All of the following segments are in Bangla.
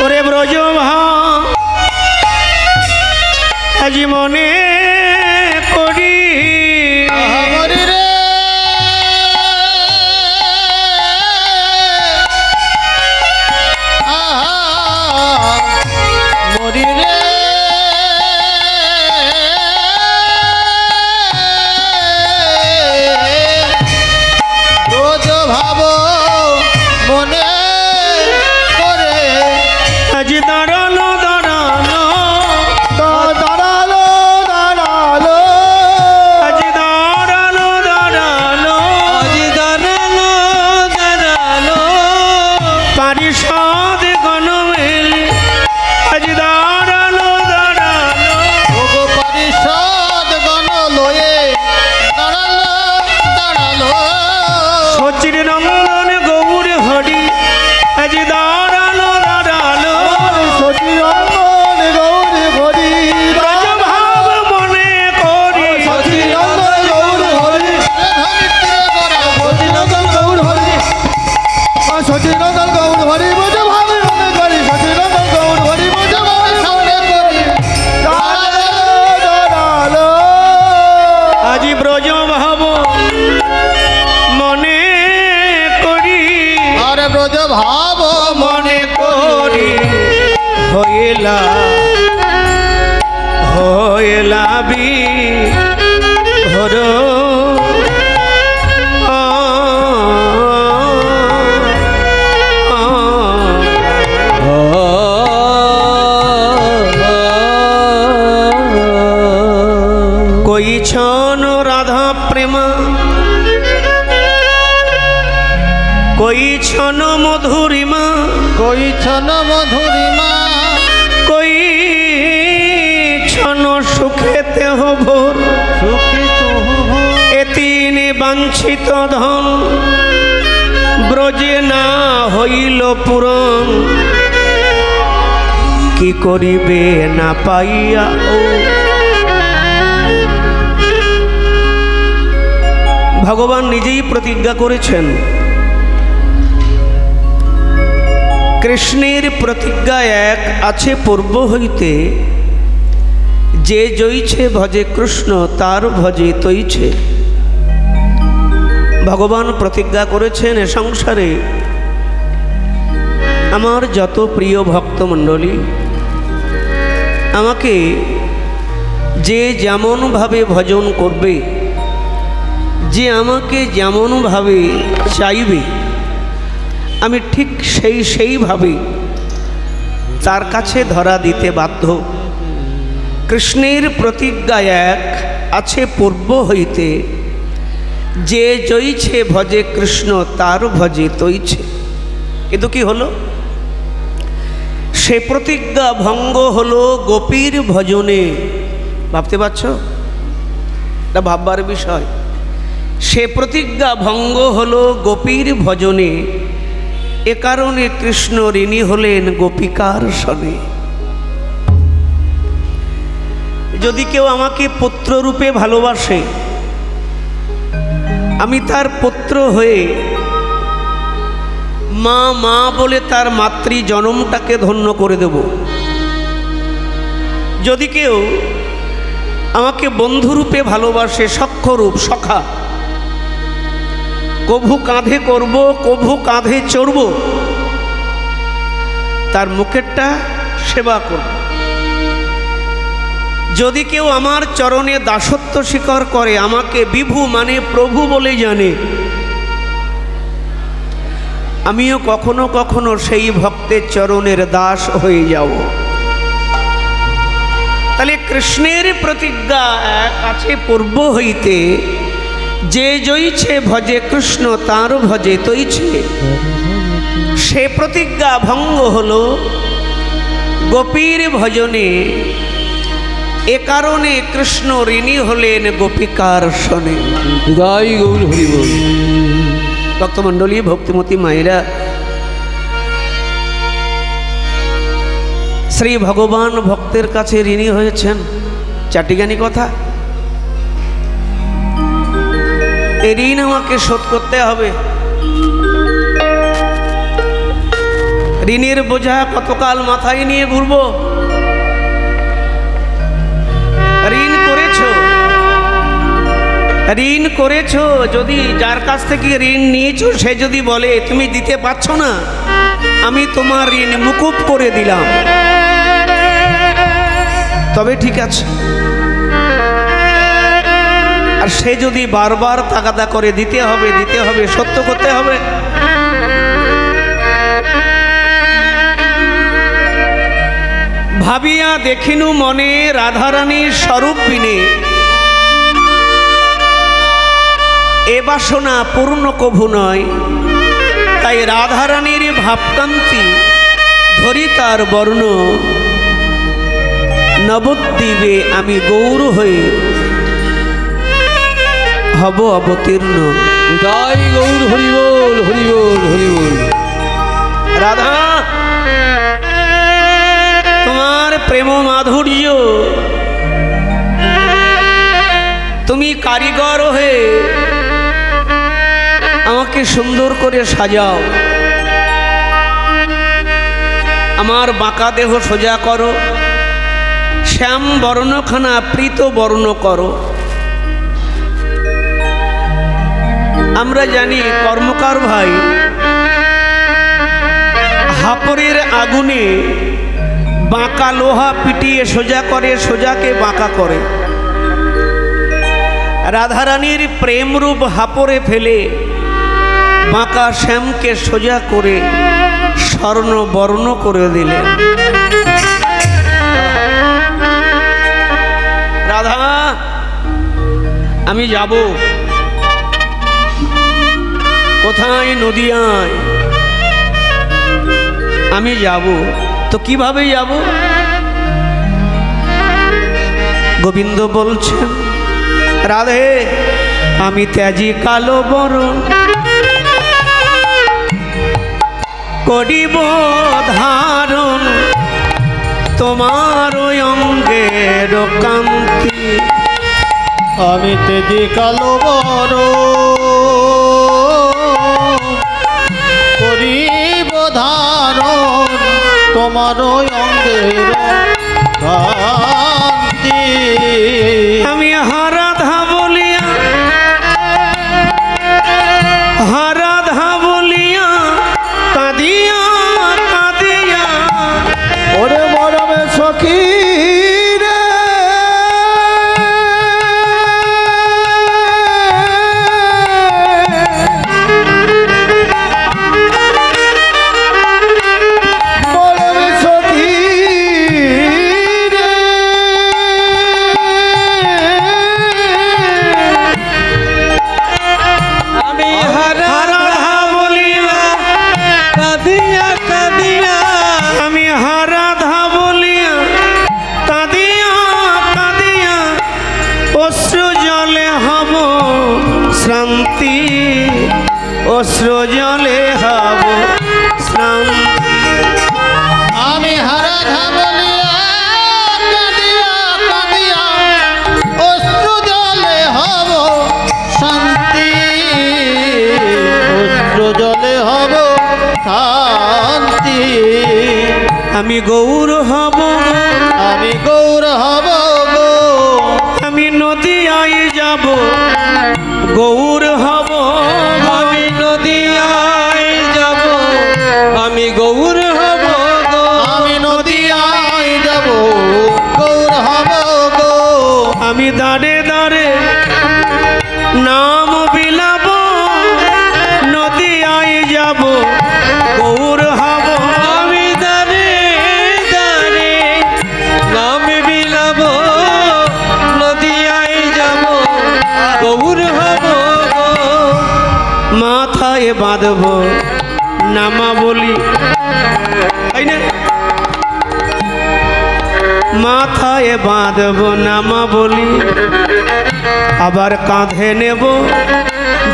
ওরে ব্রজ আজি মনে করি ভাব মনে করি হইলা বিহর কইছন রাধা প্রেমা কইছন মধুরিমা কইছন মধুরিমা কইছন সুখেতে ভোর সুখিত এ তিনি বাঞ্ছিত ধন ব্রজে না হইল পূরণ কি করিবে না পাইয়া ও ভগবান নিজেই প্রতিজ্ঞা করেছেন কৃষ্ণের প্রতিজ্ঞা এক আছে পূর্ব হইতে যে জইছে ভজে কৃষ্ণ তার ভজে তৈছে ভগবান প্রতিজ্ঞা করেছেন এ সংসারে আমার যত প্রিয় ভক্তমণ্ডলী আমাকে যে যেমনভাবে ভজন করবে যে আমাকে যেমনভাবে চাইবে আমি ঠিক সেইভাবে তার কাছে ধরা দিতে বাধ্য কৃষ্ণের প্রতিজ্ঞা এক আছে পূর্ব হইতে যে জইছে ভজে কৃষ্ণ তার ভজে তৈছে কিন্তু কি হলো সে প্রতিজ্ঞা ভঙ্গ হলো গোপীর ভজনে ভাবতে পারছ এটা ভাববার বিষয় সে প্রতিজ্ঞা ভঙ্গ হলো গোপীর ভজনে এ কারণে কৃষ্ণ ঋণী হলেন গোপিকার সনে যদি কেউ আমাকে পুত্ররূপে ভালোবাসে আমি তার পুত্র হয়ে মা মা বলে তার মাতৃ জনমটাকে ধন্য করে দেব যদি কেউ আমাকে বন্ধুরূপে ভালোবাসে সখ্যরূপ সখা কভু কাঁধে করব কভু কাঁধে চড়ব তার মুখেরটা সেবা করব যদি কেউ আমার চরণে দাসত্ব স্বীকার করে আমাকে বিভু মানে প্রভু বলে জানে আমিও কখনো কখনো সেই ভক্তের চরণের দাস হয়ে যাব তাহলে কৃষ্ণের প্রতিজ্ঞা এক আছে পূর্ব হইতে যে জইছে ভজে কৃষ্ণ তার ভজে তৈছে সে প্রতিজ্ঞা ভঙ্গ হলো গোপীর ভজনে এ কারণে কৃষ্ণ ঋণী হলেন গোপিকার শনে জয় গৌর হরি বল ভক্তমণ্ডলী ভক্তিমতী মায়েরা শ্রী ভগবান ভক্তের কাছে ঋণী হয়েছেন চাটিগানি কথা এই ঋণ আমাকে শোধ করতে হবে। ঋণের বোঝা কতকাল মাথায় নিয়ে ঘুরবো? ঋণ করেছো, যদি যার কাছ থেকে ঋণ নিয়েছো সে যদি বলে তুমি দিতে পারছো না, আমি তোমার ঋণ মুকুব করে দিলাম, তবে ঠিক আছে। আর সে যদি বারবার তাগাদা করে দিতে হবে দিতে হবে, সত্য করতে হবে, ভাবিয়া দেখিনু মনে রাধারানীর স্বরূপ বিনে, এ বাসনা পূর্ণ কভু নয়। তাই রাধারানীর ভাবকান্তি ধরি তার বর্ণ, নবদ্বীপে আমি গৌর হয়ে হব অবতীর্ণ। জয় গৌর হরি বল হরি বল হরি বল। রাধা, তোমার প্রেম মাধুর্য, তুমি কারিগর হয়ে আমাকে সুন্দর করে সাজাও, আমার বাঁকা দেহ সোজা করো, শ্যাম বর্ণখানা প্রীত বর্ণ করো। আমরা জানি কর্মকার ভাই হাপরের আগুনে বাঁকা লোহা পিটিয়ে সোজা করে, সোজাকে বাঁকা করে। রাধারানীর প্রেমরূপ হাপরে ফেলে বাঁকা শ্যামকে সোজা করে স্বর্ণ বর্ণ করে দিলেন। রাধা, আমি যাব কোথায়? নদিয়ায় আমি যাব। তো কিভাবে যাব? গোবিন্দ বলছেন, রাধে আমি ত্যাজি কালো বরণ করিব ধারণ, তোমার অঙ্গের কান্তি। আমি তেজি কালো বড় করিব ধারণ, তোমার অঙ্গের কান্তি। আমি হারাধা বলিয়া হারাধা বলিয়া কাঁদিয়া কাঁদিয়া, ওরে মরমে সখী রে, মরমে সখী রে, আমি হারাধা বলিয়া কাঁদিয়া কাঁদিয়া, আমি হারাধা বলিয়া কাঁদিয়া কাঁদিয়া, অশ্রু জলে হব শ্রান্তি, অশ্রু জলে হব শ্রান্তি। আমি হারাধা বলিয়া কাঁদিয়া কাঁদিয়া, অশ্রু জলে হব শান্তি, অশ্রু জলে হব শান্তি। আমি গৌর হব, আমি গৌর হব গো, আমি নদিয়ায় যাব, গৌর হব, আমি নদিয়ায় যাব, আমি গৌর হব গো, আমি নদিয়ায় যাব, গৌর হব গো। আমি দাঁড়ে দাঁড়ে নাম বিলাব, নদিয়ায় যাব, গৌর হব। আমি দাঁড়ে দাঁড়ে নাম বিলাব, নদিয়ায় যাব, গৌর হব গো। মাথায় বাঁধব নামা বলি, তাই না? মাথায় বাঁধব নামা বলি, আবার কাঁধে নেব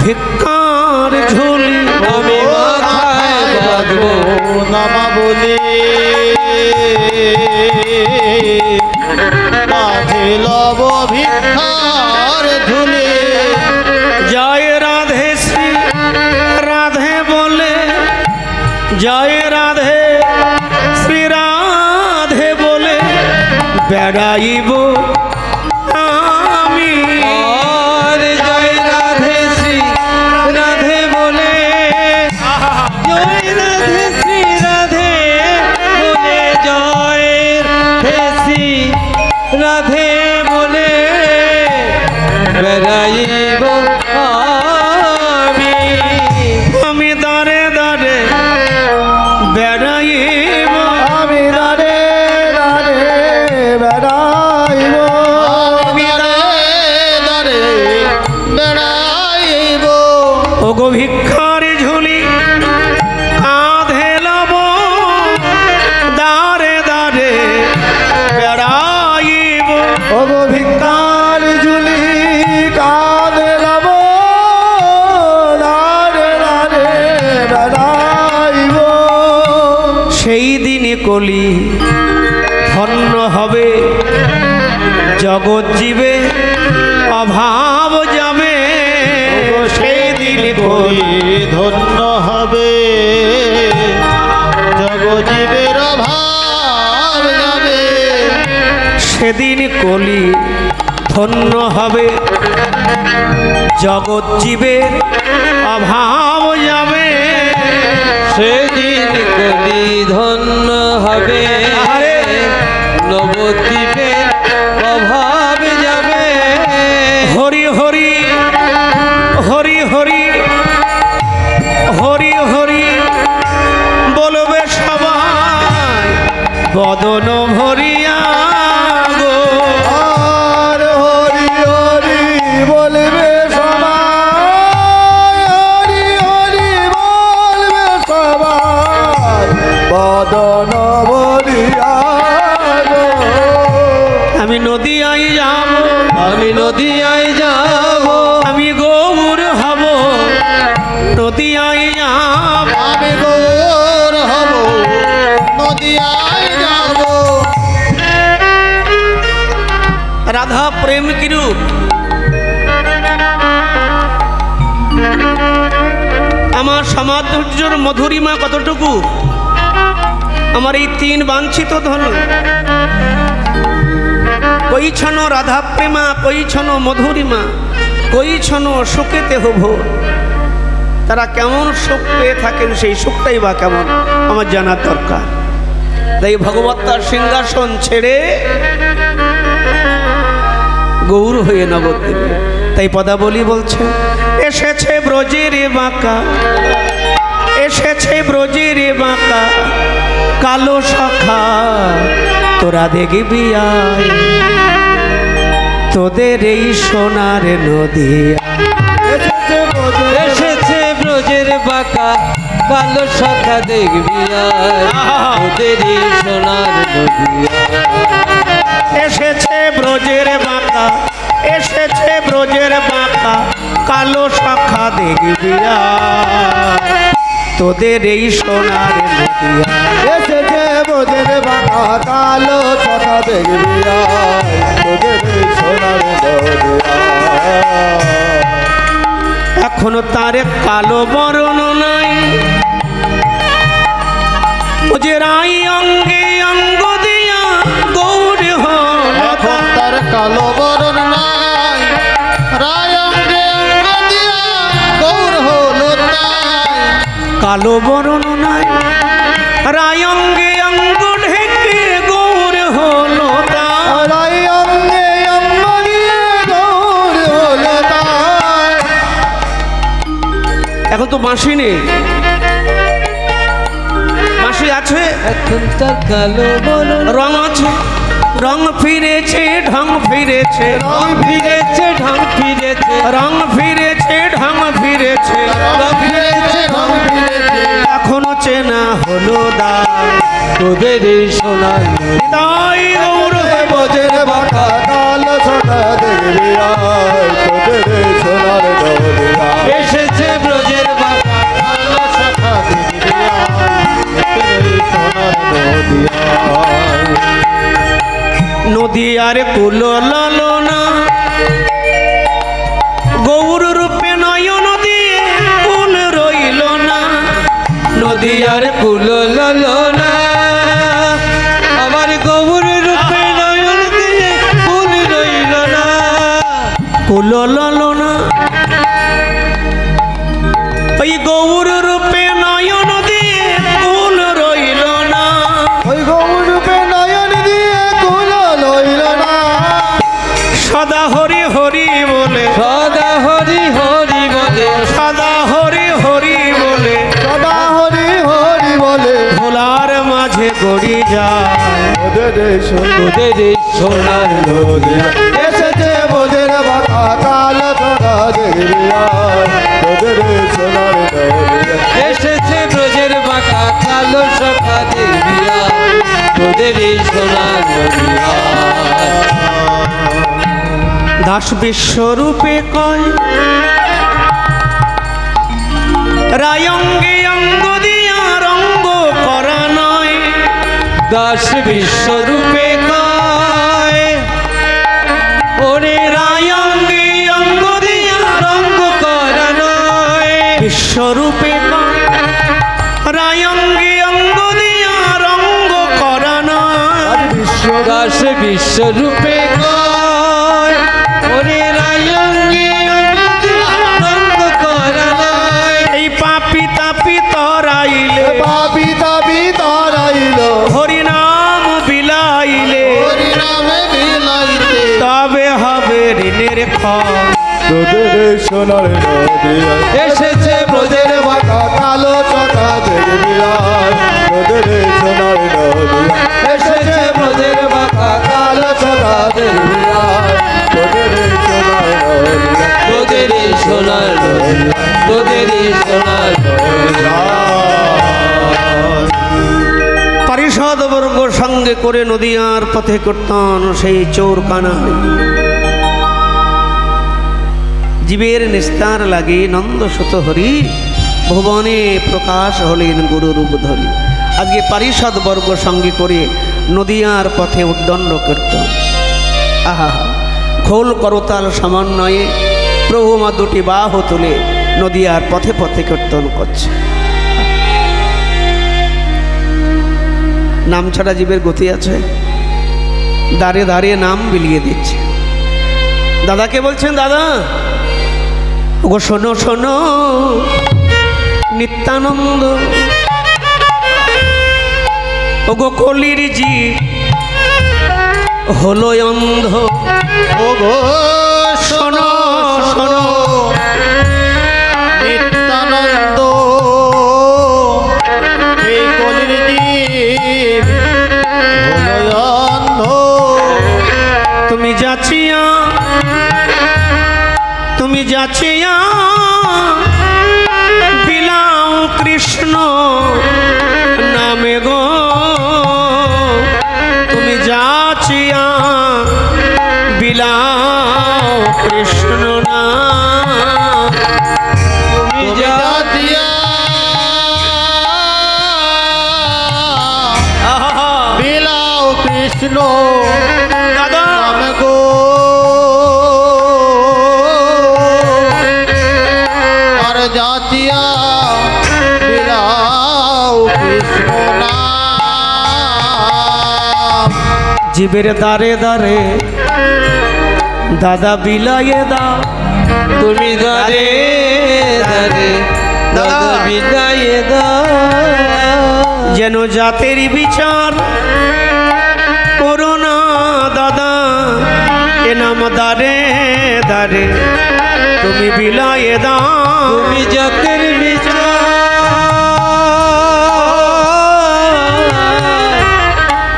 ভিক্ষার ঝুলি। আমি মাথায় বাঁধবো নামা বলি, কাঁধে লব ভিক্ষার ঝুলি। জয় জয় রাধে শ্রী রাধে বলে বেড়াইব আমি। আর জয় রাধে শ্রী রাধে বলে, জয় রাধে শ্রী রাধে বলে, জয় রাধে শ্রী রাধে বলে বেড়াইব আমি। আমি দাঁড়ে দাঁড়ে বেড়াইব, আমি দাঁড়ে দাঁড়ে বেড়াইব, আমি দাঁড়ে বেড়াইব। ওগো ভিক্ষার ঝুলি কাঁধে লব, দাঁড়ে দাঁড়ে বেড়াইব। ওগো ভিক্ষার ঝুলি কাঁধে লব, দাঁড়ে দাঁড়ে বেড়াইব। সেই দিনে কলি ধন্য হবে, জগৎ জীবে অভাব যাবে। সেই দিনে কলি ধন্য হবে, জগজীবের অভাব যাবে। সেদিন কলি ধন্য হবে, জগৎ জীবের অভাব যাবে। সেদিন কলি ধন্য হবে, আরে! নবদ্বীপের অভাব যাবে। হরি হরি হরি হরি হরি হরি বলবে সবাই বদন ভরিয়া গো। আর হরি হরি বলবে সবাই, হরি হরি বলবে সবাই, বদন ভরিয়া গো। আমি নদিয়ায় যাব, আমি নদিয়ায় যাব, আমি গৌর হব, নদিয়ায় যাব। আমি গৌর হব, নদিয়ায় যাব। রাধা প্রেম কিরূপ, আমার সমাধুর্যর মধুরিমা কতটুকু, আমার এই তিন বাঞ্ছিত ধন, কইছন রাধা প্রেমা, কইছন মধুরিমা, কইছন সুখেতে হব। তারা কেমন সুখ পেয়ে থাকেন, সেই সুখটাই বা কেমন আমার জানার দরকার। তাই ভগবত তার সিংহাসন ছেড়ে গৌর হয়ে নবদ্বীপে, তাই পদাবলী বলছে, এসেছে ব্রজের বাঁকা, এসেছে ব্রজের বাঁকা, কালো সখা তোরা দেখবি আয়, তোদের এই সোনার নদী। এসেছে ব্রজের বাঁকা, কালো সখা দেখবি আয়, ওদেরই সোনার নদিয়া। এসেছে ব্রজের বাঁকা, এসেছে ব্রজের বাঁকা, কালো সখা দেখবি আয়, তোদের এই সোনার নদিয়া। এসেছে বোঝের বাঁকা, কালো ছটা দেখবি আয়, তোদের এই সোনার নদিয়া। এখনো তার কালো বরণ নাই, ও যে রাই অঙ্গে অঙ্গ দিয়া গৌর হল। এখন তার কালো বরণ নাই, রায় অঙ্গে অঙ্গ দিয়া গৌর হলো তাই। কালো বরণ নাই, রাই অঙ্গে অঙ্গ ঢেকে গৌর হলো তাই। রায় অঙ্গে অঙ্গ দিয়ে গৌর হলো তাই। এখন তো বাঁশি নেই, বাঁশি আছে, এখন তার কালো বরণ, রং আছে, রং ফিরেছে ঢং ফিরেছে, রং ফিরেছে ঢং ফিরেছে, রং ফিরেছে ঢং ফিরেছে, রং ফিরেছে, রং ফিরেছে। এখনো চেনা হলো দা তোদের এই সোনার নদিয়া। তাই গৌর বোঝের বাঁকা, কালো ছটা দেখবি আয়, তোদের এই সোনার নদিয়া। এসেছে ব্রজের বাঁকা, কালো ছটা দেখবি আয়, তোদের এই সোনার নদিয়া। নদিয়ার কুল লালনা, গৌর রূপে নয়ন দিয়ে কুল রইল না। নদিয়ার কুল ললনা আমার গৌর রূপে নয়ন দিয়ে কুল রইল না কুল ললনা ওই গৌর রূপে নয়ন দিয়ে কুল রইল না ওই গৌর রূপে নয়ন দিয়ে কুল লইল না সদা হরি হরি বলে সদা হরি হরি বলে সদা হরি হরি বলে সদা হরি হরি বলে ভোলার মাঝে গড়ি যায় তোদের তোদের এই সোনার নদিয়া এসেছে বোঝের বাঁকা কাল তোরা দেখবি আর তোদের সোনার নদিয়া এসেছে ব্রজের বাঁকা কালো সখা দেবিয়া তোদের এই সোনার নদিয়া দাস বিশ্বরূপে কয় রায়ঙ্গে অঙ্গ দিয়া রঙ্গ করা নয় দাস বিশ্বরূপে কয় ওরে রায়ঙ্গে অঙ্গ দিয়া রঙ্গ করা নয় বিশ্বরূপে কয় রায়ঙ্গে অঙ্গ দিয়া রঙ্গ করা নয় দাস বিশ্বরূপে কয় ওরে রায়ঙ্গে রঙ্গ করা নয় এই পাপি তাপি তরাইলে পাপি তাপি তরাইল হরিনাম বিলাইলে হরি নামে বিলাইতে তবে হবে ঋণের ক্ষয় তোদের সোনার নদিয়া এসেছে ব্রজের বাঁকা কালো চকা দেখবি আর তোদের সোনার নদিয়া এসেছে ব্রজের বাঁকা কালো চকা দেখবি আর তোদের সোনার নদিয়া তোদের এই সোনার নদিয়া তোদের এই সোনার নদিয়া পারিষদ বর্গ সঙ্গে করে নদিয়ার পথে কীর্তন সেই চোর কানাই জীবের নিস্তার লাগে নন্দ সুত হরি ভুবনে প্রকাশ হলেন গুরুরূপ ধরি আজকে পারিষদ বর্গ সঙ্গে করে নদিয়ার পথে উদ্দণ্ড কীর্তন আহা খোল করতাল সমন্বয়ে প্রভু মা দুটি বাহু তুলে নদিয়ার পথে পথে কীর্তন করছে নাম ছাড়া জীবের গতি আছে দাঁড়িয়ে দাঁড়িয়ে নাম বিলিয়ে দিচ্ছে দাদাকে বলছেন দাদা ওগো শোনো শোনো নিত্যানন্দ ওগো কলির জি হলো অন্ধ ও গো শোনো শোনো নিত্যানন্দ এই কলির জীব হলো অন্ধ তুমি যাচিয়া বিলাও কৃষ্ণ নামে গো তুমি যাচিয়া বিলাও কৃষ্ণ নাম তুমি জাতিয়া আহা বিলাও কৃষ্ণ দাদা নাম গো আর জাতিয়া বিলাও কৃষ্ণ নাম জীবের দারে দারে দাদা বিলায়ে দাও তুমি দারে দারে দাদা বিদায় দাও যেন জাতের বিচার করো না দাদা এ নাম দারে দারে তুমি বিলায়ে দাও তুমি জাতের বিচার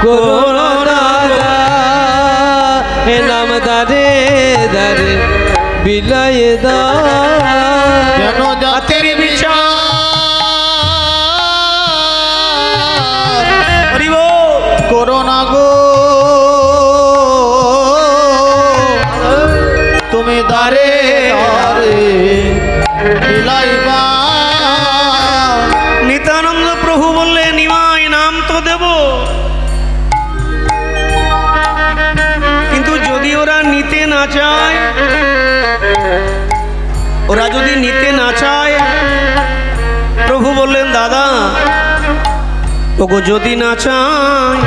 করো না দাদা এ নাম দারে দারে বিদায় দাও যেন জাতের বিচার হরি বল। করোনা গো তুমি দারে দারে বিলাইবা নিত্যানন্দ প্রভু বললে নিমাই নাম তো দেব, কিন্তু যদি ওরা নিতে না চায়, ওরা যদি নিতে না চায়, প্রভু বললেন দাদা ওগো যদি না চাই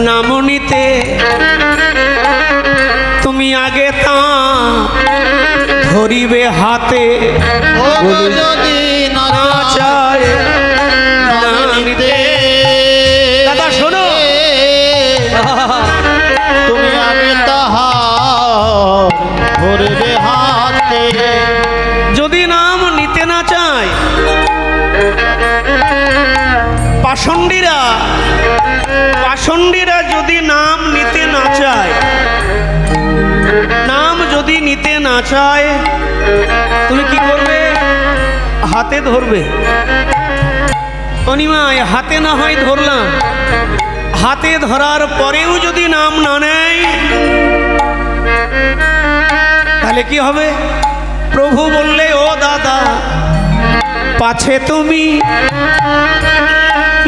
নাম নিতে, তুমি আগে তা ধরিবে হাতে। ওগো যদি না চাই নাম নিতে, দাদা শোনো, তুমি আগে তাহা ধরবে হাতে। যদি নাম নিতে না চায়, পাষণ্ডীরা যদি নাম নিতে না চায়, নাম যদি নিতে না চায়, তুমি কি করবে? হাতে ধরবে। অনিমায় হাতে না হয় ধরলাম, হাতে ধরার পরেও যদি নাম না নেয় তাহলে কি হবে? প্রভু বললে, ও দাদা, পাছে তুমি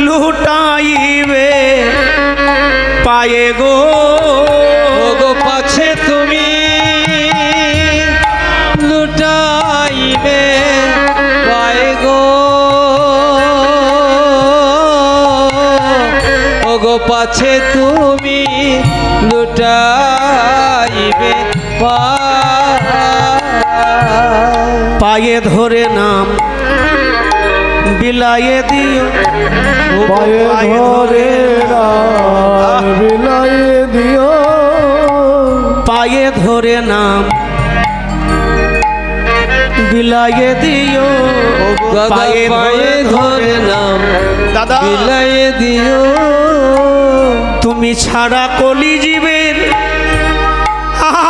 লুটাইবে পায়ে গো। ওগো পাছে তুমি লুটাইবে পায়ে গো। ওগো পাছে তুমি লুটাইবে পায়ে ধরে নাম বিলায়ে দিও। পায়ে ধরে নাম বিলায়ে দিও। পায়ে ধরে নাম বিলায়ে দিও। পায়ে ধরে নাম দাদা বিলায়ে দিও। তুমি ছাড়া কলি জীবের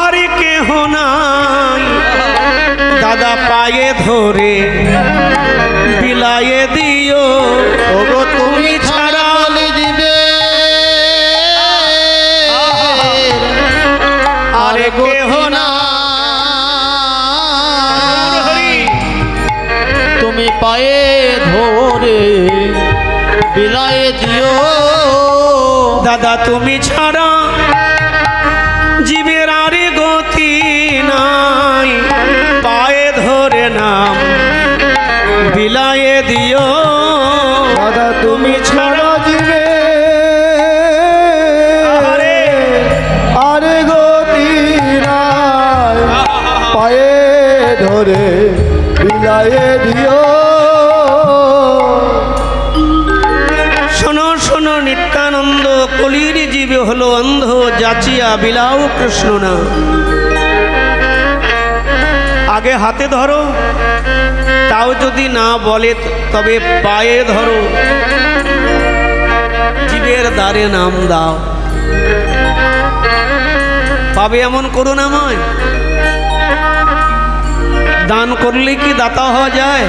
আর কেহ নাই। দাদা পায়ে ধরে বিলায়ে দিও। ওগো তুমি ছাড়া দিবে আর কেহ না। তুমি পায়ে ধরে বিলায়ে দিও। দাদা তুমি ছাড়া জীবের আর গতি নাই। পায়ে ধরে নাম বিলায়ে দিও। দাদা তুমি ছাড়া দিবে আরে গতি নাই। পায়ে ধরে বিলায়ে দিও। শোনো শোনো নিত্যানন্দ, কলির জীবে হলো অন্ধ, যাচিয়া বিলাও কৃষ্ণ না। আগে হাতে ধরো, তাও যদি না বলে তবে পায়ে ধরো, জীবের দ্বারে নাম দাও। পাবে এমন করো না ময়। দান করলে কি দাতা হওয়া যায়?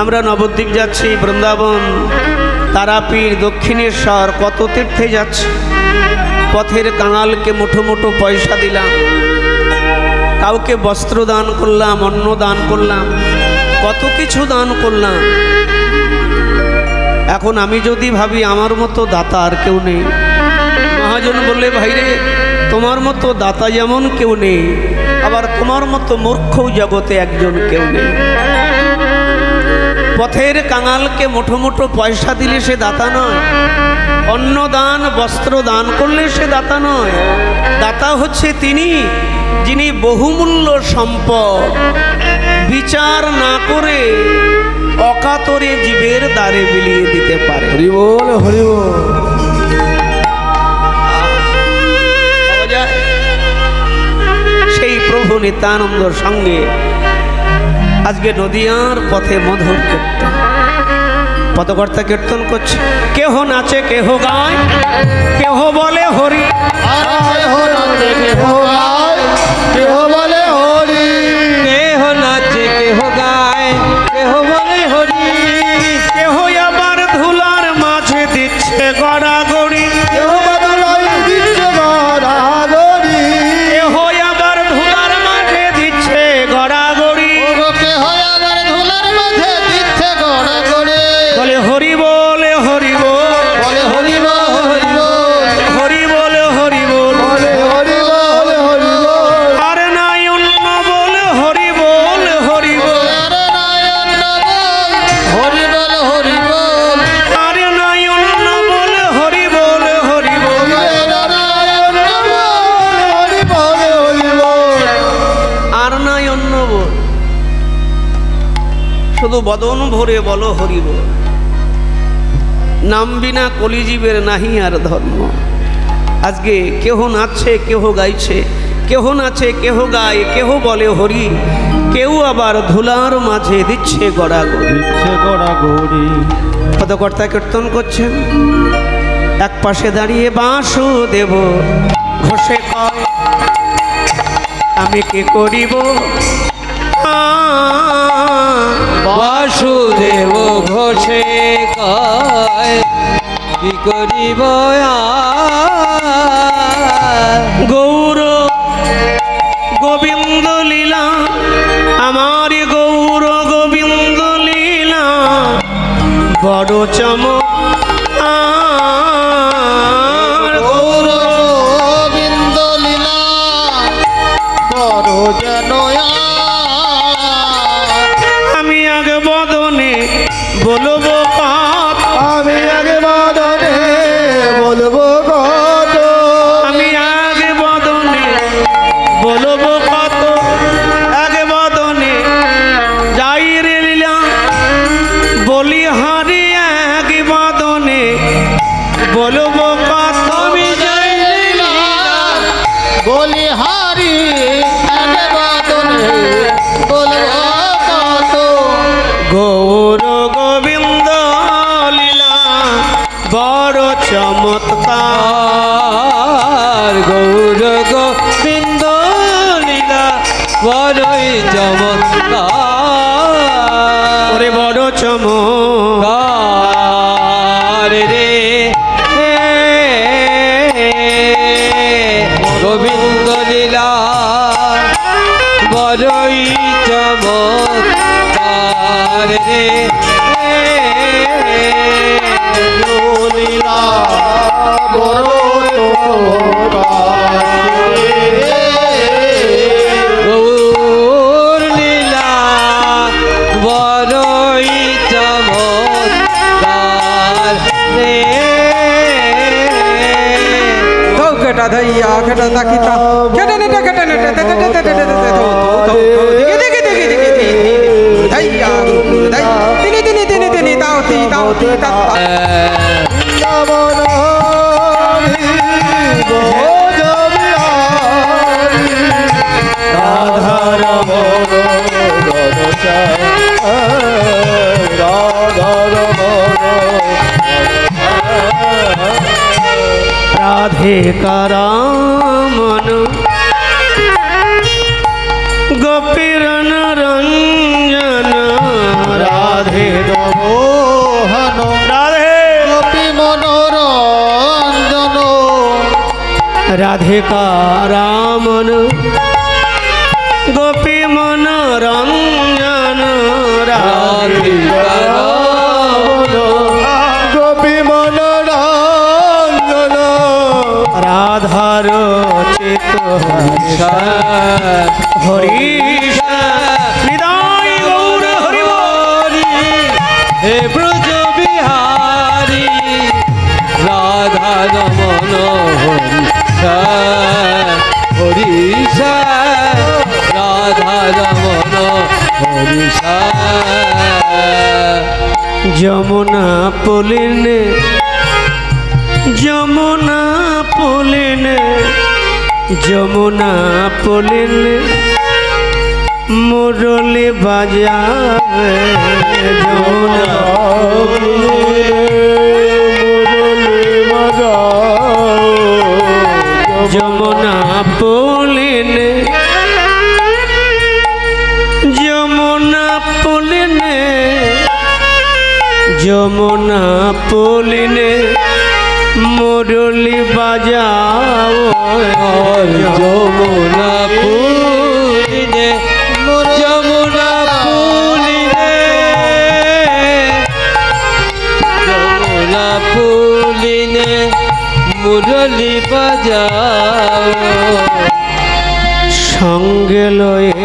আমরা নবদ্বীপ যাচ্ছি, বৃন্দাবন, তারাপীঠ, দক্ষিণেশ্বর, কত তীর্থে যাচ্ছি। পথের কাঙালকে মুঠো মুঠো পয়সা দিলাম, কাউকে বস্ত্র দান করলাম, অন্ন দান করলাম, কত কিছু দান করলাম। এখন আমি যদি ভাবি আমার মতো দাতা আর কেউ নেই, মহাজন বললে, ভাইরে তোমার মতো দাতা যেমন কেউ নেই, আবার তোমার মতো মূর্খও জগতে একজন কেউ নেই। পথের কাঙালকে মুঠো মুঠো পয়সা দিলে সে দাতা নয়। অন্ন দান, বস্ত্র দান করলে সে দাতা নয়। দাতা হচ্ছে তিনি যিনি বহুমূল্য সম্পদ বিচার না করে অকাতরে জীবের দ্বারে বিলিয়ে দিতে পারে। হরি বল, হরি বল। সেই প্রভু নিত্যানন্দর সঙ্গে আজকে নদিয়ার পথে মধুর কীর্তন, পদকর্তা কীর্তন করছে। কেহ নাচে, কেহ গায়, কেহ বলে হরি। কেহ বলে হরি, কেহ নাচে, কেহ গায়, কেহ বলে হরি। কেহ আবার ধুলার মাঝে দিচ্ছে গড়াগড়ি। কেহ বদলাই দিচ্ছে গড়াগড়ি। কেহ আবার ধুলার মাঝে দিচ্ছে গড়াগড়ি। ওগো কেহ আবার ধুলার মাঝে দিচ্ছে গড়াগড়ি। বলে হরি বলে হরি বল, বলে হরি বল, হরি বল। হরি বলে হরি বল। বলে হরি বল, হরি বল। আর নাই অন্য নাই অন্য বল, শুধু বদন ভরে বলো হরি বল। নাম বিনা কলিজীবের নাহি আর ধর্ম। আজকে কেহ নাচছে, কেহ গাইছে, কেহ নাচে, কেহ গায়, কেহ বলে হরি, কেউ আবার ধুলার মাঝে দিচ্ছে গড়াগড়ি। পদকর্তা কীর্তন করছেন, এক পাশে দাঁড়িয়ে বাসুদেব ঘোষে কয়, আমি কি করিব বাসুদেব ঘোষে কয়, কি করিব গৌর গোবিন্দ লীলা, আমার গৌর গোবিন্দ লীলা বড় চমৎকার। গৌর গোবিন্দ লীলা বড় যেন আমি আগে বদনে বলবো কত, আমি আগে বদনে বলবো কত, আমি আগে বদনে বলবো কত, আগে বদনে যাই রে লীলা বলি হারি, এক বদনে বলবো কত, আমি যাই লীলা বলি হারি এক বদনে বলবো কত। গৌর গোবিন্দ লীলা বড় চমৎকার। গৌর গোবিন্দ লীলা বড়ই চমৎকার, ওরে বড় চমৎকার রে গোবিন্দ লীলা বড়ই চমৎকার রে লীলা বড় গৌর লীলা বড়ই চমৎকার রে। কেটা ধইয়া কেটা তাকিতা কেটা নেটা কেটা নেটা তে তে তে তে তে তে তো তো দেখে দেখে দেখে দেখে ধইয়া ধই তিনি তিনি তিনি তিনি তাও তি তা রাধে কারামন গোপীরন রঞ্জন, রাধে মোহন রাধে গোপী মনোরঞ্জন, রাধে কারামন গোপী মনোরঞ্জন, রাধে গোপী মনোরঞ্জন, রাধার চিত হরিশ হৃদয় গৌর হরি হরি হে ব্রজ বিহারী রাধা রমন হরিশ রাধা রমন হরিশ। যমুনা পুলিনে যমুনা পুলিনে যমুনা পুলিনে মুরলি বাজাবে, যমুনা যমুনা পুলিনে যমুনা পুলিনে যমুনা পুলিনে মুরলি বাজাও, যমুনা পুলিনে যমুনা পুলিনে যমুনা পুলিনে মুরলি বাজাও, সঙ্গে লয়ে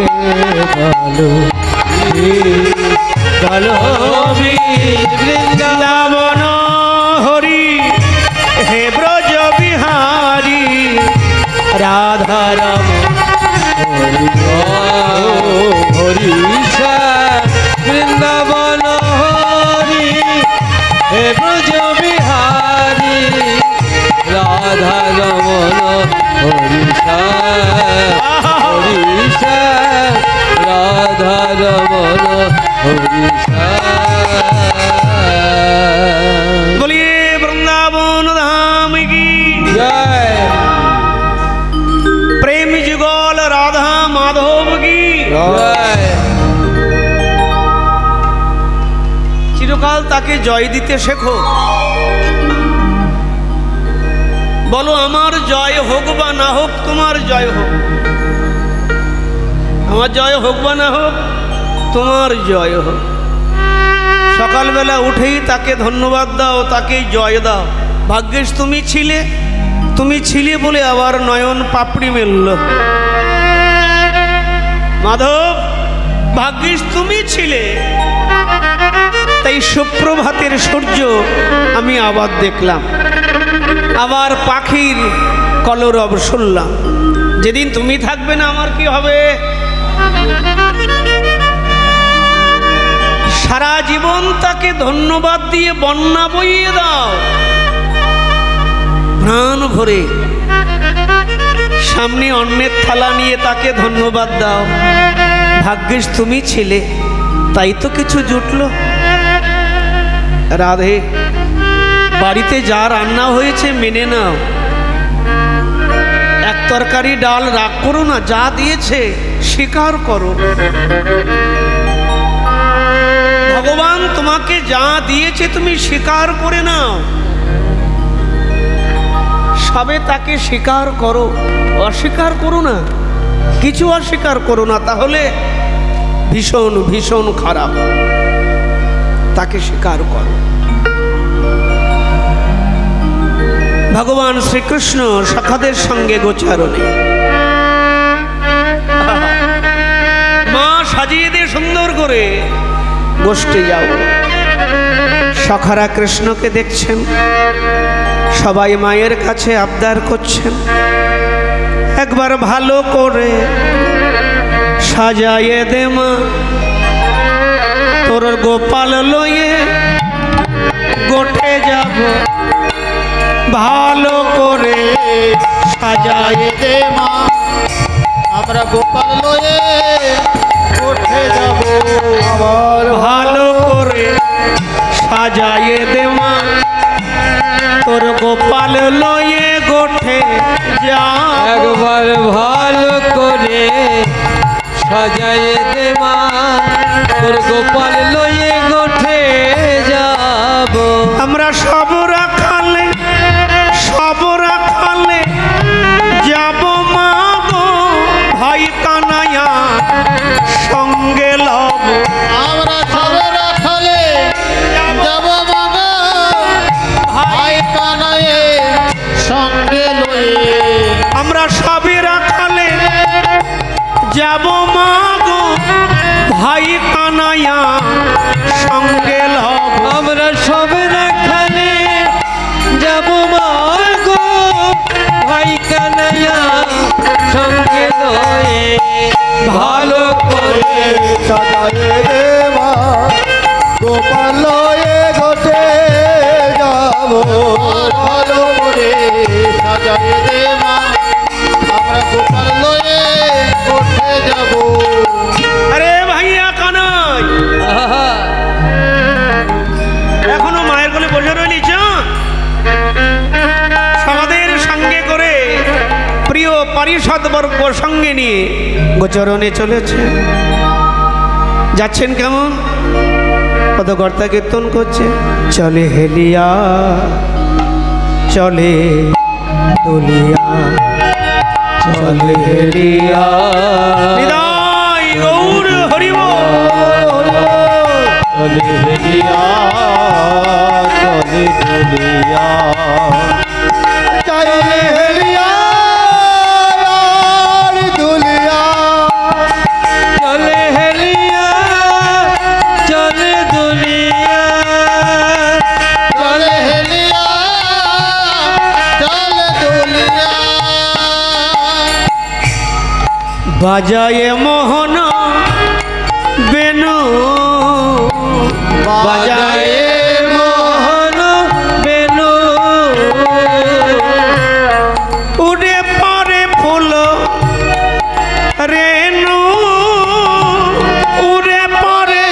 ভালো ভালো বৃন্দাবন হরি হে ব্রজ বিহারী রাধারাম হরি बोलिए वृंदावन धाम की जय। प्रेम जुगल राधा माधव की जय। চিরকাল তাকে জয় দিতে শেখো। বলো আমার জয় হোক বা না হোক, তোমার জয় হোক। আমার জয় হোক বা না হোক, তোমার জয় হোক। সকালবেলা উঠেই তাকে ধন্যবাদ দাও, তাকে জয় দাও। ভাগ্যেশ তুমি ছিলে বলে আবার নয়ন পাপড়ি মেলল। মাধব, ভাগ্যেশ তুমি ছিলে, তাই সুপ্রভাতের সূর্য আমি আবার দেখলাম, আবার পাখির কলরব শুনলাম। যেদিন তুমি থাকবে না আমার কি হবে? সারা জীবন তাকে ধন্যবাদ দিয়ে বন্যা বইয়ে দাও, প্রাণ ভরে সামনে অন্যের থালা নিয়ে তাকে ধন্যবাদ দাও। ভাগ্যেশ তুমি ছিলে, তাই তো কিছু জুটলো। রাধে, বাড়িতে যা রান্না হয়েছে মেনে নাও। এক তরকারি ডাল রাগ করো না, যা দিয়েছে স্বীকার করো। ভগবান তোমাকে যা দিয়েছে তুমি স্বীকার করে নাও। সবে তাকে স্বীকার করো, অস্বীকার করো না। কিছু অস্বীকার করো না, তাহলে ভীষণ ভীষণ খারাপ। তাকে স্বীকার করো। ভগবান শ্রীকৃষ্ণ সখাদের সঙ্গে গোচারণে মা সাজিয়ে দিয়ে সুন্দর করে গোষ্ঠী যাও। সখারা কৃষ্ণকে দেখছেন, সবাই মায়ের কাছে আবদার করছেন, একবার ভালো করে সাজায়ে দে মা, তোর গোপাল লয়ে গোঠে যাব, ভালো করে সাজায়ে দে মা, আমরা গোপাল লয়ে উঠে যাব, আমার ভালো করে সাজায়ে দে মা, তোর গোপাল লয়ে গোঠে যা। একবার ভালো করে সাজায়ে দে মা, তোর গোপাল লয়ে গোঠে যাব। আমরা সব রাখালে যাব মা গো, ভাই কানাইয়া সঙ্গে লব। আমরা সবে রাখালে যাব মাগো, ভাই কানায়ে সঙ্গে লয়ে। আমরা সবে রাখালে যাব মা গো, ভাই কানাইয়া সঙ্গে লব। আমরা সবে রাখালে যাব মা গো, ভাই কানাইয়া সঙ্গে লয়ে। ভালো করে সাজায়ে দে মা, গোপাল লয়ে গোঠে যাব, ভালো করে সাজায়ে দে মা, আমরা গোপাল লয়ে গোঠে যাব। আরে ভাইয়া কানাই, আহা, এখনো মায়ের কোলে বসে রইলিছ? সমাদের সঙ্গে করে প্রিয় পারিষদ বর্গ সঙ্গে নিয়ে গোচরণে চলেছে। যাচ্ছেন কেমন? পদকর্তা কীর্তন করছে, চলে হেলিয়া চলে দুলিয়া, চলে হেলিয়া। হৃদয় গৌর হরিব, চলে হেলিয়া চলে দুলিয়া, চলে হেলিয়া দুলিয়া, চলে হেলিয়া চলে দুলিয়া, চলে হেলিয়া চলে দুলিয়া। বাজায়ে মোহন বেনু, বাজায়ে মোহন বেনু, উড়ে পরে ফুল রেনু, উড়ে পরে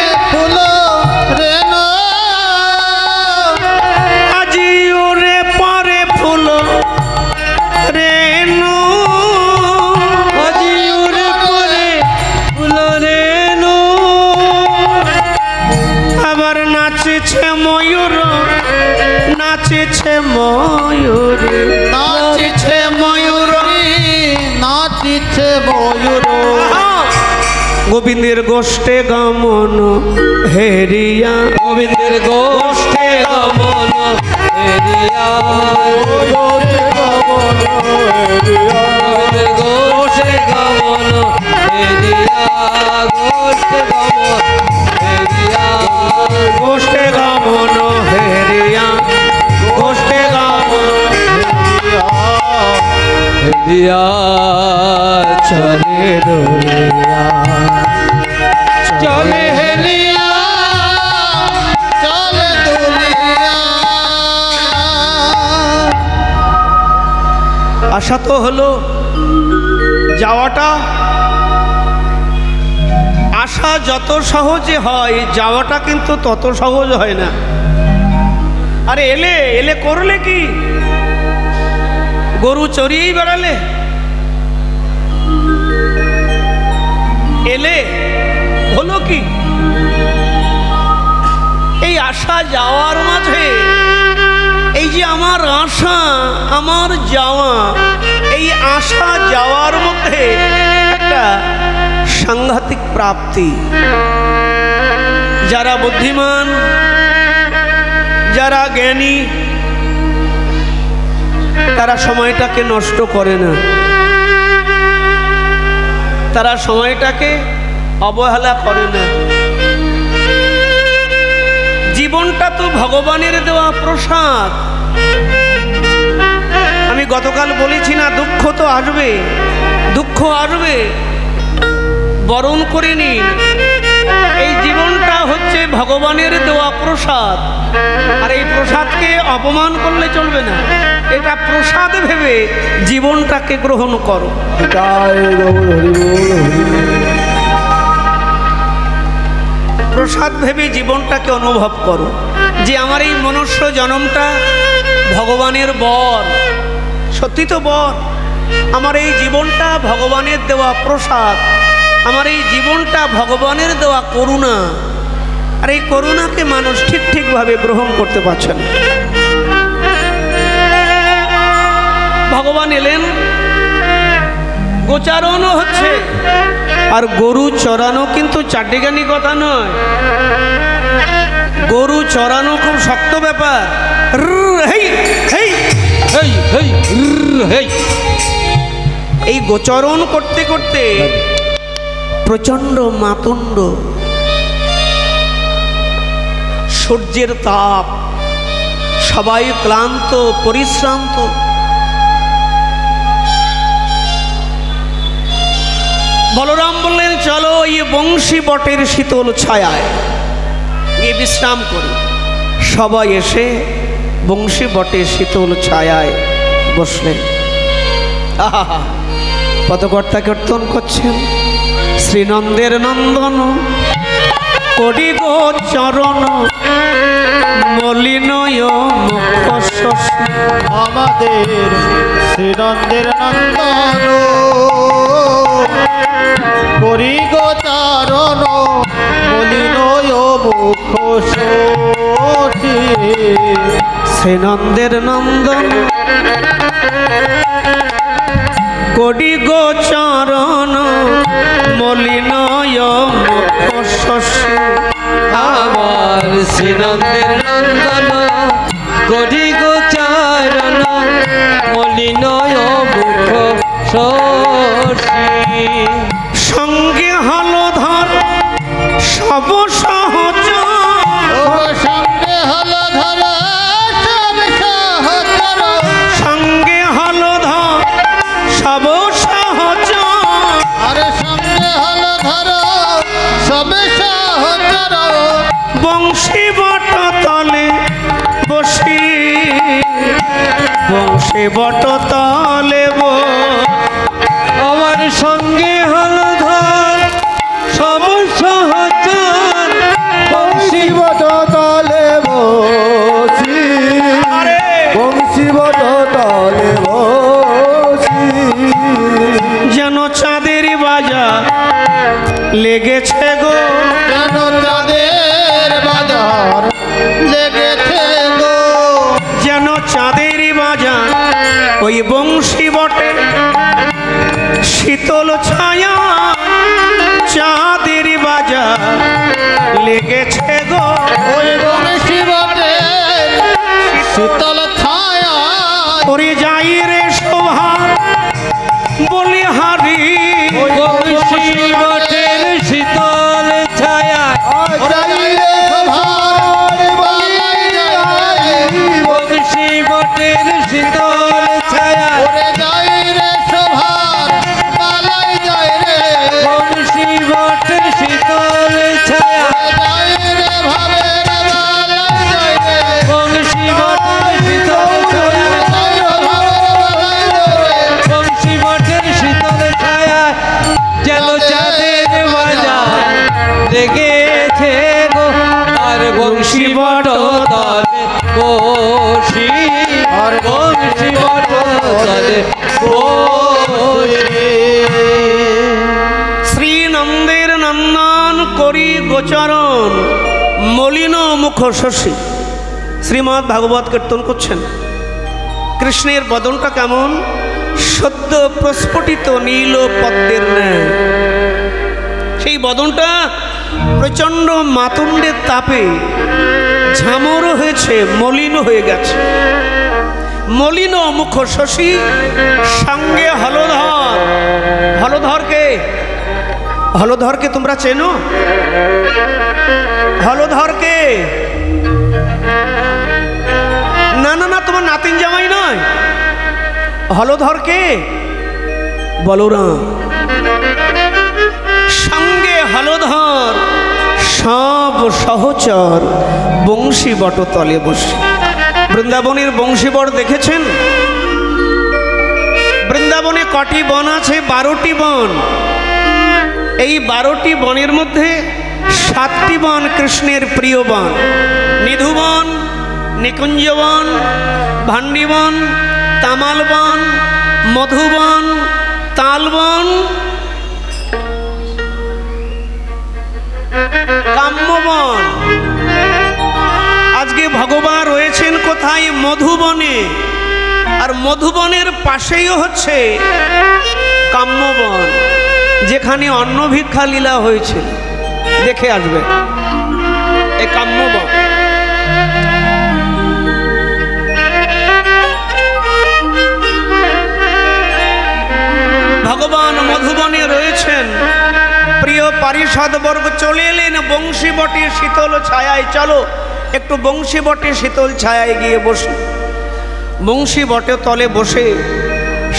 নাচিছে ময়ূরী, নাচিছে ময়ূরী, নাচিছে ময়ূর। গোবিন্দের গোষ্ঠে গমন হেরিয়া, গোবিন্দের গোষ্ঠে গমন হেরিয়া, গোবিন্দের গোষ্ঠে গমন হেরিয়া, গোষ্ঠে গমন হেরিয়া, গোষ্ঠে গমন হেরিয়া, গোষ্ঠে গমন হেরিয়া চলে দোলিয়া, চলে হেলিয়া, চলে দুলিয়া। আশা তো হলো, যাওয়াটা আসা যত সহজে হয় যাওয়াটা কিন্তু তত সহজ হয় না। আরে এলে এলে করলে কি? গরু চড়িয়েই বেড়ালে? এলে হলো কি? এই আসা যাওয়ার মাঝে এই যে আমার আশা আমার যাওয়া, এই আসা যাওয়ার মধ্যে একটা সাংঘাতিক প্রাপ্তি। যারা বুদ্ধিমান, যারা জ্ঞানী, তারা সময়টাকে নষ্ট করে না, তারা সময়টাকে অবহেলা করে না। জীবনটা তো ভগবানের দেওয়া প্রসাদ। আমি গতকাল বলেছি না, দুঃখ তো আসবে, দুঃখ আসবে, বরণ করে নিন। এই জীবনটা হচ্ছে ভগবানের দেওয়া প্রসাদ, আর এই প্রসাদকে অপমান করলে চলবে না। এটা প্রসাদ ভেবে জীবনটাকে গ্রহণ করো। প্রসাদ ভেবে জীবনটাকে অনুভব করো যে আমার এই মনুষ্য জন্মটা ভগবানের বর। সত্যি তো বর। আমার এই জীবনটা ভগবানের দেওয়া প্রসাদ, আমার এই জীবনটা ভগবানের দেওয়া করুণা। আর এই করুণাকে মানুষ ঠিক ঠিকভাবে গ্রহণ করতে পারছে না। ভগবান এলেন, গোচারণও হচ্ছে, আর গরু চড়ানো কিন্তু চারটিখানি কথা নয়। গরু চড়ানো খুব শক্ত ব্যাপার। হেই হেই হেই হেই হেই, এই গোচরণ করতে করতে প্রচণ্ড মাতণ্ড, সূর্যের তাপ, সবাই ক্লান্ত পরিশ্রান্ত। বলরাম বললেন, চলো এই বংশী বটের শীতল ছায়ায় গিয়ে বিশ্রাম করি। সবাই এসে বংশী বটের শীতল ছায়ায় বসলেন। আহা, পদকর্তা কীর্তন করছেন, শ্রীনন্দের নন্দন করি গো চরণ মলিনয় মুখ শশী। আমাদের শ্রীনন্দের নন্দন করি গো চারণ মলিনয় মুখ শশী। শ্রীনন্দের নন্দন করি গো চরণ মলিনয় মুখ শশী। আমার শ্রীনন্দের নন্দন করি গোচারণ মলিনয় মুখ শশী। সঙ্গে হলধর সব সহচর, সঙ্গে হল ধর সব সহচর। সঙ্গে হলধর সব সহচর। আরে সঙ্গে হল ধর সব সহচর। বংশী বট তলে বসি, বংশী বট তলে আমার সঙ্গে হলধর সব সহচর, বংশী বট তলে বসি, আরে বংশী বট তলে বসি। যেন চাঁদের বাজার লেগেছে গো, যেন চাঁদের বাজার লেগেছে গো। যেন লেগেছে গো আর বংশী বট তলে বসি আর বংশী বট তলে বসি শ্রীনন্দের নন্দন করি গোচরণ মলিন মুখ শশী। শ্রীমদ্ ভাগবত কীর্তন করছেন। কৃষ্ণের বদনটা কেমন? সদ্য প্রস্ফুটিত নীল পদ্মের ন্যায়। সেই বদনটা প্রচণ্ড মাতণ্ডের তাপে ঝামর হয়েছে, মলিন হয়ে গেছে। মলিন মুখ শশী, সঙ্গে হলধর। হলধরকে হলধরকে তোমরা চেনো? হলধরকে? না না না, তোমার নাতিন জামাই নয়। হলধরকে? বলরাম। সঙ্গে হলধর, সব সহচর বংশী বট তলে বসে। বৃন্দাবনের বংশী বট দেখেছেন? বৃন্দাবনে কটি বন আছে? 12টি বন। এই 12টি বনের মধ্যে 7টি বন কৃষ্ণের প্রিয় বন। নিধুবন, নিকুঞ্জবন, ভান্ডিবন, তামালবন, মধুবন, তালবন, কাম্যবন। আজকে ভগবান রয়েছেন কোথায়? মধুবনে। আর মধুবনের পাশেই হচ্ছে কাম্যবন, যেখানে অন্ন ভিক্ষা লীলা হয়েছে। দেখে আসবে এই কাম্যবন। ভগবান মধুবনে রয়েছেন। প্রিয় পারিষদ বর্গ চলে এলেন বংশী বটে শীতল ছায়ায়। চলো একটু বংশী বটে শীতল ছায়ায় গিয়ে বসি। বংশী বটে তলে বসে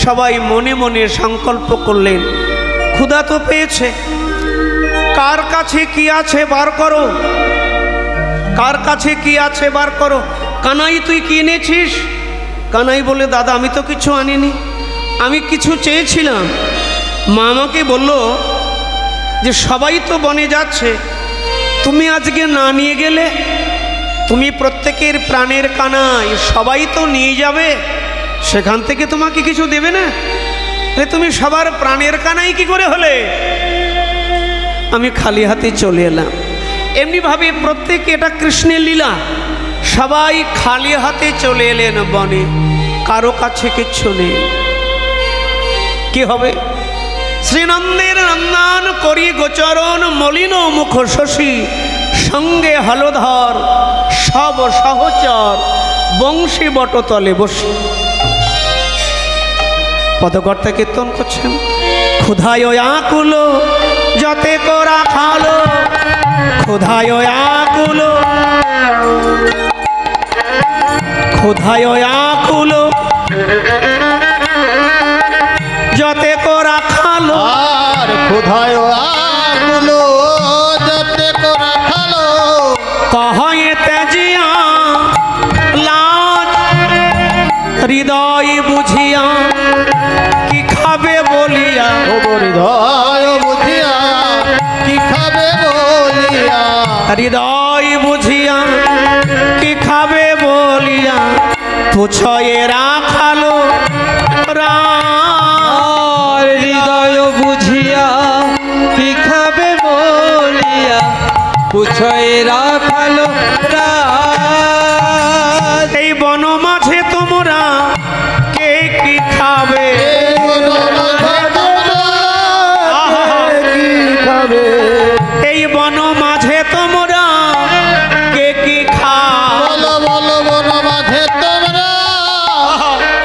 সবাই মনে মনে সংকল্প করলেন, ক্ষুধা তো পেয়েছে, কার কাছে কি আছে বার করো, কার কাছে কি আছে বার করো। কানাই তুই কি এনেছিস? কানাই বলে, দাদা আমি তো কিছু আনিনি, আমি কিছু চেয়েছিলাম। মা আমাকে বলল যে সবাই তো বনে যাচ্ছে, তুমি আজকে না নিয়ে গেলে, তুমি প্রত্যেকের প্রাণের কানাই, সবাই তো নিয়ে যাবে, সেখান থেকে তোমাকে কিছু দেবে না? তুমি সবার প্রাণের কানাই কি করে হলে? আমি খালি হাতে চলে এলাম। এমনিভাবে প্রত্যেকে, এটা কৃষ্ণের লীলা, সবাই খালি হাতে চলে এলেন বনে, কারো কাছে কিচ্ছু নেই। কি হবে? শ্রীনন্দের নন্দন করি গোচরণ মলিন মুখ শশী, সঙ্গে হলধর সব সহচর বংশী বট তলে বসি। পদকর্তা কীর্তন করছেন, ক্ষুধায় আকুল যতে করা খালো, ক্ষুধায় আকুল, ক্ষুধায় আকুল যতে করা খালো, আর ক্ষুধায় আকুল যতে করা খালো, কহে তেজিয়া লাজ হৃদয় বুঝিয়া কি খাবে বলিয়া, হৃদয় বুঝিয়া কি খাবে বলিয়া, হৃদয় বুঝিয়া কি খাবে বলিয়া পুছয়ে রাখালো আর হৃদয় বুঝিয়া কি খাবে বলিয়া পুছয়ে রাখালো রাজ। এই বন মাঝে তোমরা কে কি খাবে, এই বন মাঝে তোমরা কে কি খাবে, বলো বলো বন মাঝে তোমরা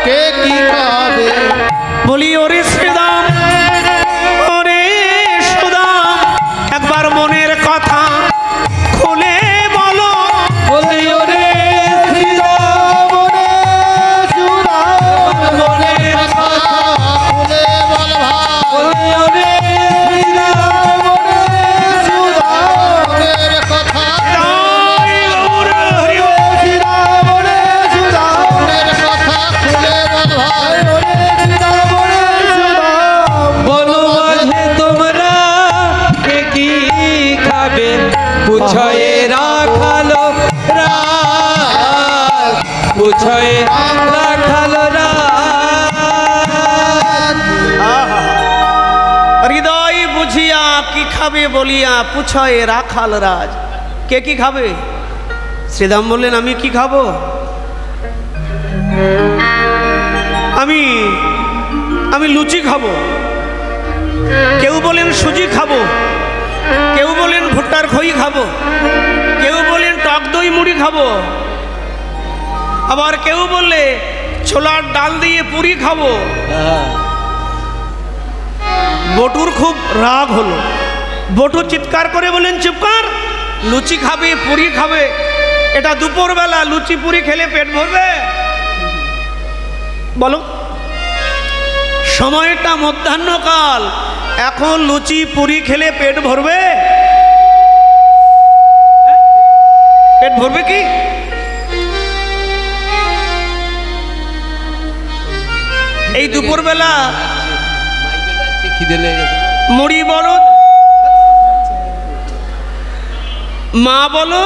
কে কি খাবে। বলি ওরে শ্রীদাম, ওরে সুদাম, একবার মনের কথা খুলে বলো, পুছয়ে রাখালো রাজ, পুছয়ে রাখালো রাজ। হৃদয় বুঝিয়া কি খাবে বলিয়া পুছয়ে রাখাল রাজ। কে কি খাবে? শ্রীদাম বললেন আমি কি খাবো? আমি আমি লুচি খাবো। কেউ বলেন সুজি খাবো, কেউ বলেন ভুট্টার খই খাবো, কেউ বলেন টক দই মুড়ি খাবো, আবার কেউ বললে ছোলার ডাল দিয়ে পুরি খাবো। বটুর খুব রাগ হলো। বটু চিৎকার করে বলেন চুপ কর, লুচি খাবে পুরি খাবে, এটা দুপুরবেলা, লুচি পুরি খেলে পেট ভরবে? বলো, সময়টা মধ্যাহ্নকাল, এখন লুচি পুরি খেলে পেট ভরবে? পেট ভরবে কি? এই দুপুরবেলা খিদে লেগে গেছে। মুড়ি বলো, মা বলো,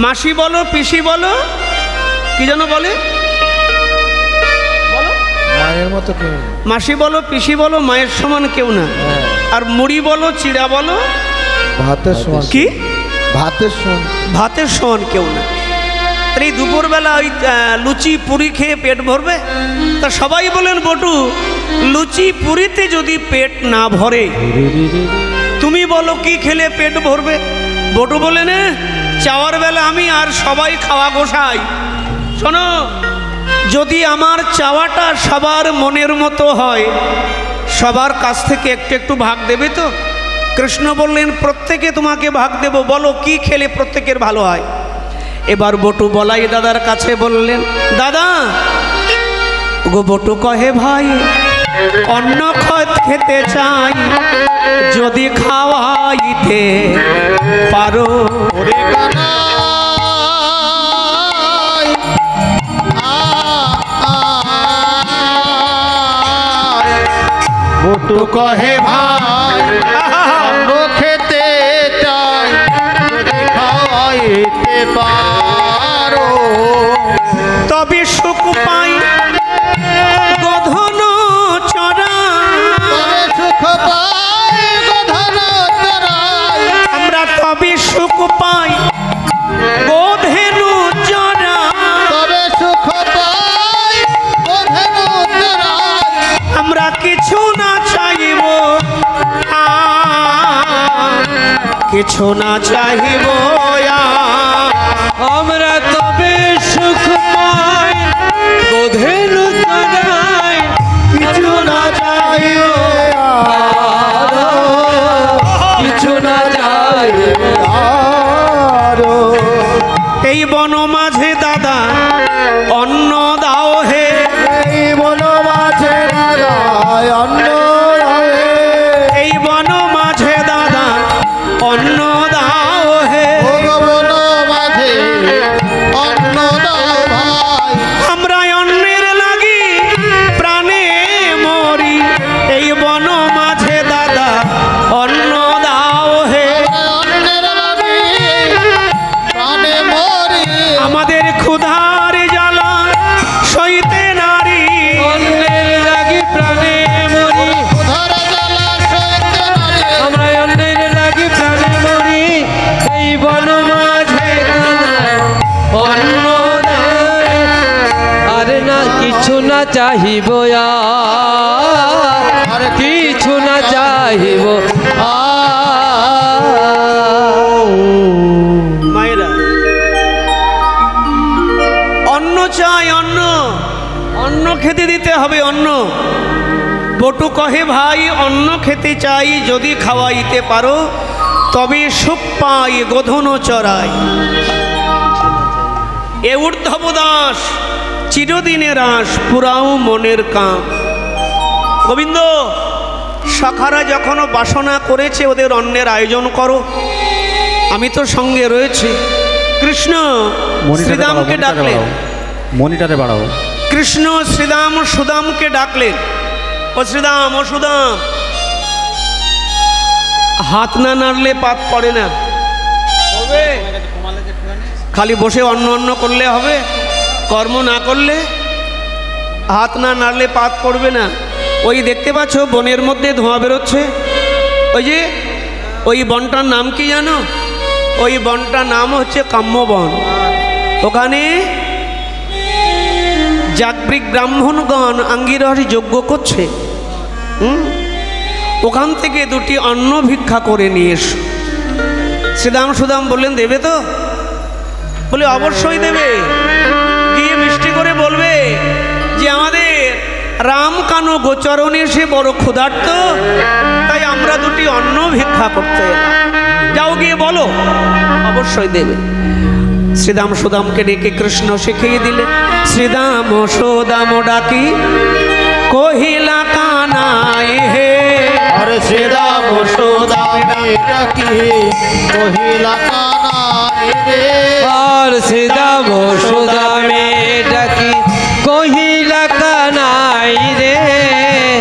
মাসি বলো, পিসি বলো, কি যেন বলে, মায়ের মতো কেউ না। মাসি বলো, পিসি বলো, মায়ের সমান কেউ না। আর মুড়ি বলো, চিড়া বলো, ভাতের সমান কি ভাতের সমান ভাতের সমান কেউ না। তাহলে এই দুপুরবেলা ওই লুচি পুরি খেয়ে পেট ভরবে? তা সবাই বলেন বটু, লুচি পুরিতে যদি পেট না ভরে তুমি বলো কি খেলে পেট ভরবে? বটু বলেন চাওয়ার বেলা আমি আর সবাই খাওয়া গোসাই। শোনো, যদি আমার চাওয়াটা সবার মনের মতো হয়, সবার কাছ থেকে একটু একটু ভাগ দেবে তো? কৃষ্ণ বললেন প্রত্যেকে তোমাকে ভাগ দেব, বলো কি খেলে প্রত্যেকের ভালো হয়। এবার বটু বলাই দাদার কাছে বললেন, দাদা গো বটু কহে ভাই অন্ন খেতে চাই, যদি খাওয়াইতে পারো। ওরে কানাই বটু কহে ভাই অন্ন খেতে চাই, যদি খাওয়াইতে পারো। তবে সুখ পাই গধন চড়া, তবে সুখ পাই গধন চড়াই, আমরা তবে সুখ পাই গোধেনু চড়া, তবে সুখ পাই গধন চড়াই। আমরা কিছু না চাইব, কিছু না চাইব, আমরা তবে সুখ পাই গোধেনু চড়াই, কিছু না চাইব, কিছু না চাই। এই বন মাঝে দাদা অন্ন দাও হে, এই বন মাঝে দাদায় অন্ন রহে, এই বন মাঝে দাদা অন্ন দাও হে। ভগবন মাঝে অন্ন দাও ভাই, আমরা অন্যের লাগি প্রাণে মরি, এই বন মাঝে দাদা অন্ন দাও হে। অন্নের লাগি প্রাণে মরি, আমাদের ক্ষুধার জ্বালা সইতে নারী, অন্যের লাগি প্রাণে মরি, উধার জ্বালা সইতে নারী। আমরা অন্যের লাগি প্রাণে মরি, এই বন মাঝে অন্ন দেয়। আর না কিছু না চাহিব, আর কিছু না চাহিব। মায়েরা অন্ন চাই, অন্ন, অন্ন খেতে দিতে হবে, অন্ন। বটু কহে ভাই অন্ন খেতে চাই, যদি খাওয়াইতে পারো তবে সুখ পাই গোধন চড়াই। এ ঊর্ধ্ব দাস চিরদিনের আস, পুরাও মনের কাম। গোবিন্দ, সখারা যখন বাসনা করেছে ওদের অন্নের আয়োজন করো, আমি তো সঙ্গে রয়েছি। কৃষ্ণ শ্রীদামকে ডাকলেন, মনিটারে বাড়াও। কৃষ্ণ শ্রীদাম সুদামকে ডাকলেন, ও শ্রীদাম, ও সুদাম, হাত না নাড়লে পাত পড়ে না। হবে? খালি বসে অন্ন অন্ন করলে হবে? কর্ম না করলে, হাত না নাড়লে পাত পড়বে না। ওই দেখতে পাচ্ছ বনের মধ্যে ধোঁয়া বেরোচ্ছে, ওই যে ওই বনটার নাম কি জানো? ওই বনটার নাম হচ্ছে কাম্যবন। ওখানে যাজ্ঞিক ব্রাহ্মণগণ আঙ্গিরস যজ্ঞ করছে। ওখান থেকে দুটি অন্ন ভিক্ষা করে নিয়ে এসো। শ্রীদাম সুদাম বললেন দেবে তো? বলে অবশ্যই দেবে। গিয়ে মিষ্টি করে বলবে যে আমাদের রাম কানো গোচরণে সে বড় ক্ষুধার্ত, তাই আমরা দুটি অন্ন ভিক্ষা করতে এলাম। যাও গিয়ে বলো, অবশ্যই দেবে। শ্রীদাম সুদামকে ডেকে কৃষ্ণ শিখিয়ে দিলে। শ্রীদাম সুদাম ডাকি কহিলা কানাই হে, আরে শ্রীদাম সুদাম ডাকি কহিলা কানাই রে। আর শ্রীদাম সুদামে ডাকি কহিলা কানাই রে।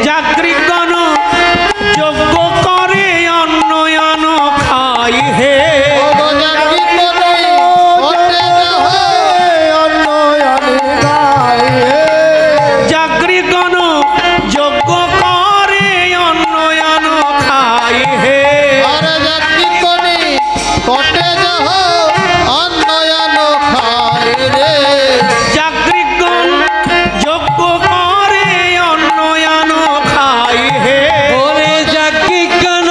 যাজ্ঞিকগণ যজ্ঞ করে অন্নয়ন খাই হে, যাজ্ঞিকগণ যজ্ঞ করে অন্নয়ন খাই হে। যাজ্ঞিকগণ যজ্ঞ করে অন্নয়ন খাই হে। ওরে যাজ্ঞিকগণ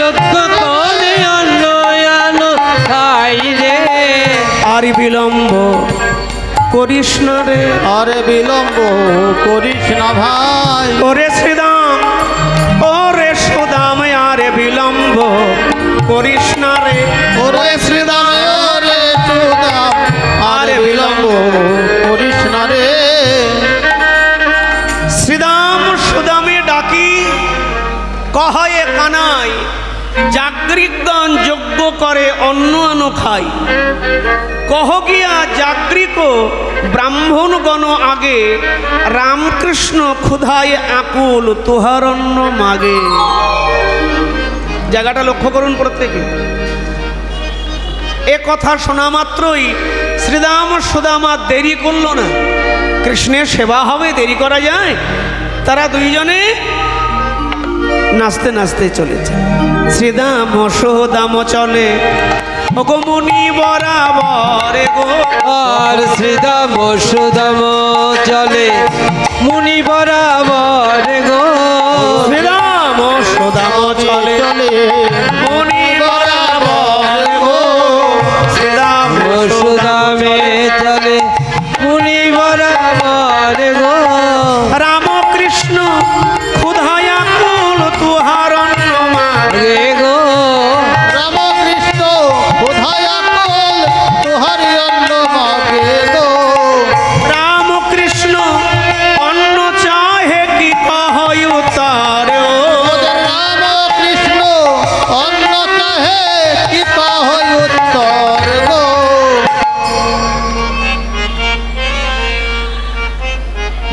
যজ্ঞ করে অন্নয়ন খাই রে। আর বিলম্ব করিস না রে, আরে বিলম্ব করিস না ভাই। ওরে শ্রীদাম, ওরে সুদাম, আরে বিলম্ব করিস না রে। ওরে শ্রীদাম রে সুদাম, আরে বিলম্ব করিস না রে। শ্রীদাম সুদামে ডাকি কহে কানাই, যাজ্ঞিকগণ যজ্ঞ করে অন্ন আনো খাই। কহ গিয়া যাজ্ঞিক ব্রাহ্মণগণ আগে, রামকৃষ্ণ ক্ষুধায় আকুল তুহার অন্ন মাগে। জায়গাটা লক্ষ্য করুন প্রত্যেকে। এ কথা শোনা মাত্রই শ্রীদাম সুদাম আর দেরি করল না। কৃষ্ণের সেবা হবে, দেরি করা যায়? তারা দুইজনে নাচতে নাচতে চলেছে। শ্রীদাম সুদাম চলে ওগো মুনি বরাবর গো। আর শ্রীদাম সুদাম চলে মুনি বরাবর গো। শ্রীদাম সুদাম চলে মুনি বরাবর গো। শ্রীদাম সুদামে চলে মুনি বরাবর গো। রামকৃষ্ণ ক্ষুধায় আকুল তুহার অন্ন মাগে গো। রামকৃষ্ণ কোথায় আকল তোহারি অন্ন মাগে গো। রামকৃষ্ণ অন্ন চাহে কি কহই উত্তর ও। রামকৃষ্ণ অন্ন চাহে কি পাহই উত্তর গো।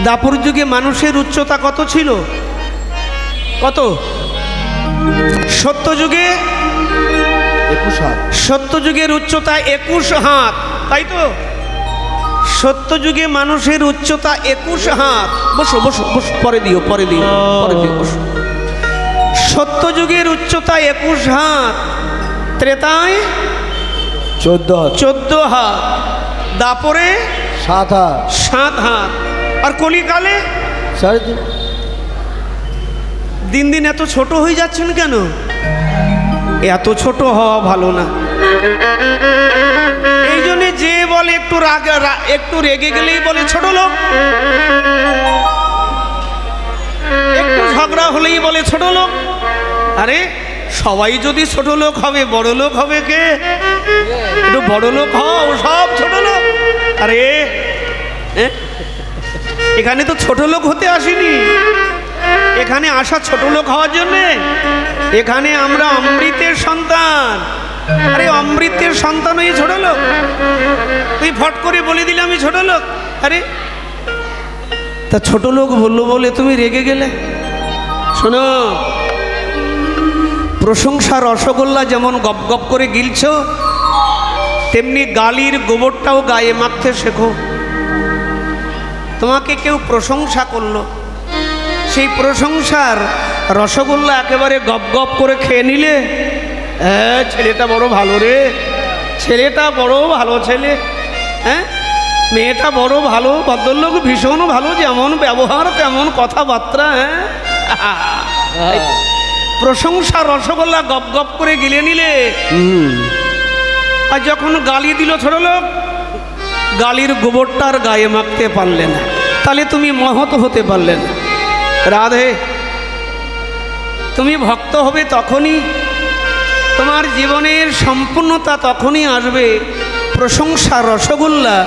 দাপর যুগে মানুষের উচ্চতা কত ছিল? কত? সত্যযুগে, সত্যযুগের উচ্চতা 21 হাত, তাই তো? সত্যযুগে মানুষের উচ্চতা 21 হাত। বসো বসো বসো, পরে দিও পরে দিও পরে দিও, বসো। সত্যযুগের উচ্চতা 21 হাত, ত্রেতায় 14 হাত, দাপরে 7 হাত 7 হাত, আর কলিকালে দিন দিন এত ছোট হয়ে যাচ্ছেন কেন? এত ছোট হওয়া ভালো না। এই জন্য যে বলে একটু রেগে গেলেই বলে ছোট লোক, একটু ঝগড়া হলেই বলে ছোট লোক। আরে সবাই যদি ছোট লোক হবে, বড় লোক হবে কে? একটু বড় লোক হও, সব ছোট লোক। আরে এখানে তো ছোট লোক হতে আসিনি, এখানে আসা ছোট লোক হওয়ার জন্যে। এখানে আমরা অমৃতের সন্তান। আরে অমৃতের সন্তান হয়ে ছোট লোক? তুই ফট করে বলে দিলে আমি ছোট লোক? আরে তা ছোট লোক বললো বলে তুমি রেগে গেলে? শোনো, প্রশংসা রসগোল্লা যেমন গপ গপ করে গিলছ, তেমনি গালির গোবরটাও গায়ে মাখতে শেখো। তোমাকে কেউ প্রশংসা করলো, সেই প্রশংসার রসগোল্লা একেবারে গপ গপ করে খেয়ে নিলে, হ্যাঁ ছেলেটা বড় ভালো রে, ছেলেটা বড় ভালো ছেলে, হ্যাঁ মেয়েটা বড় ভালো, ভদ্রলোক ভীষণ ভালো, যেমন ব্যবহার তেমন কথাবার্তা, হ্যাঁ প্রশংসা রসগোল্লা গপ গপ করে গিলে নিলে। আর যখন গালি দিল ছোট লোক, গালির গোবরটার গায়ে মাখতে পারলে না, তাহলে তুমি মহৎ হতে পারলে না। রাধে, তুমি ভক্ত হবে তখনই, তোমার জীবনের সম্পূর্ণতা তখনই আসবে। প্রশংসা রসগোল্লা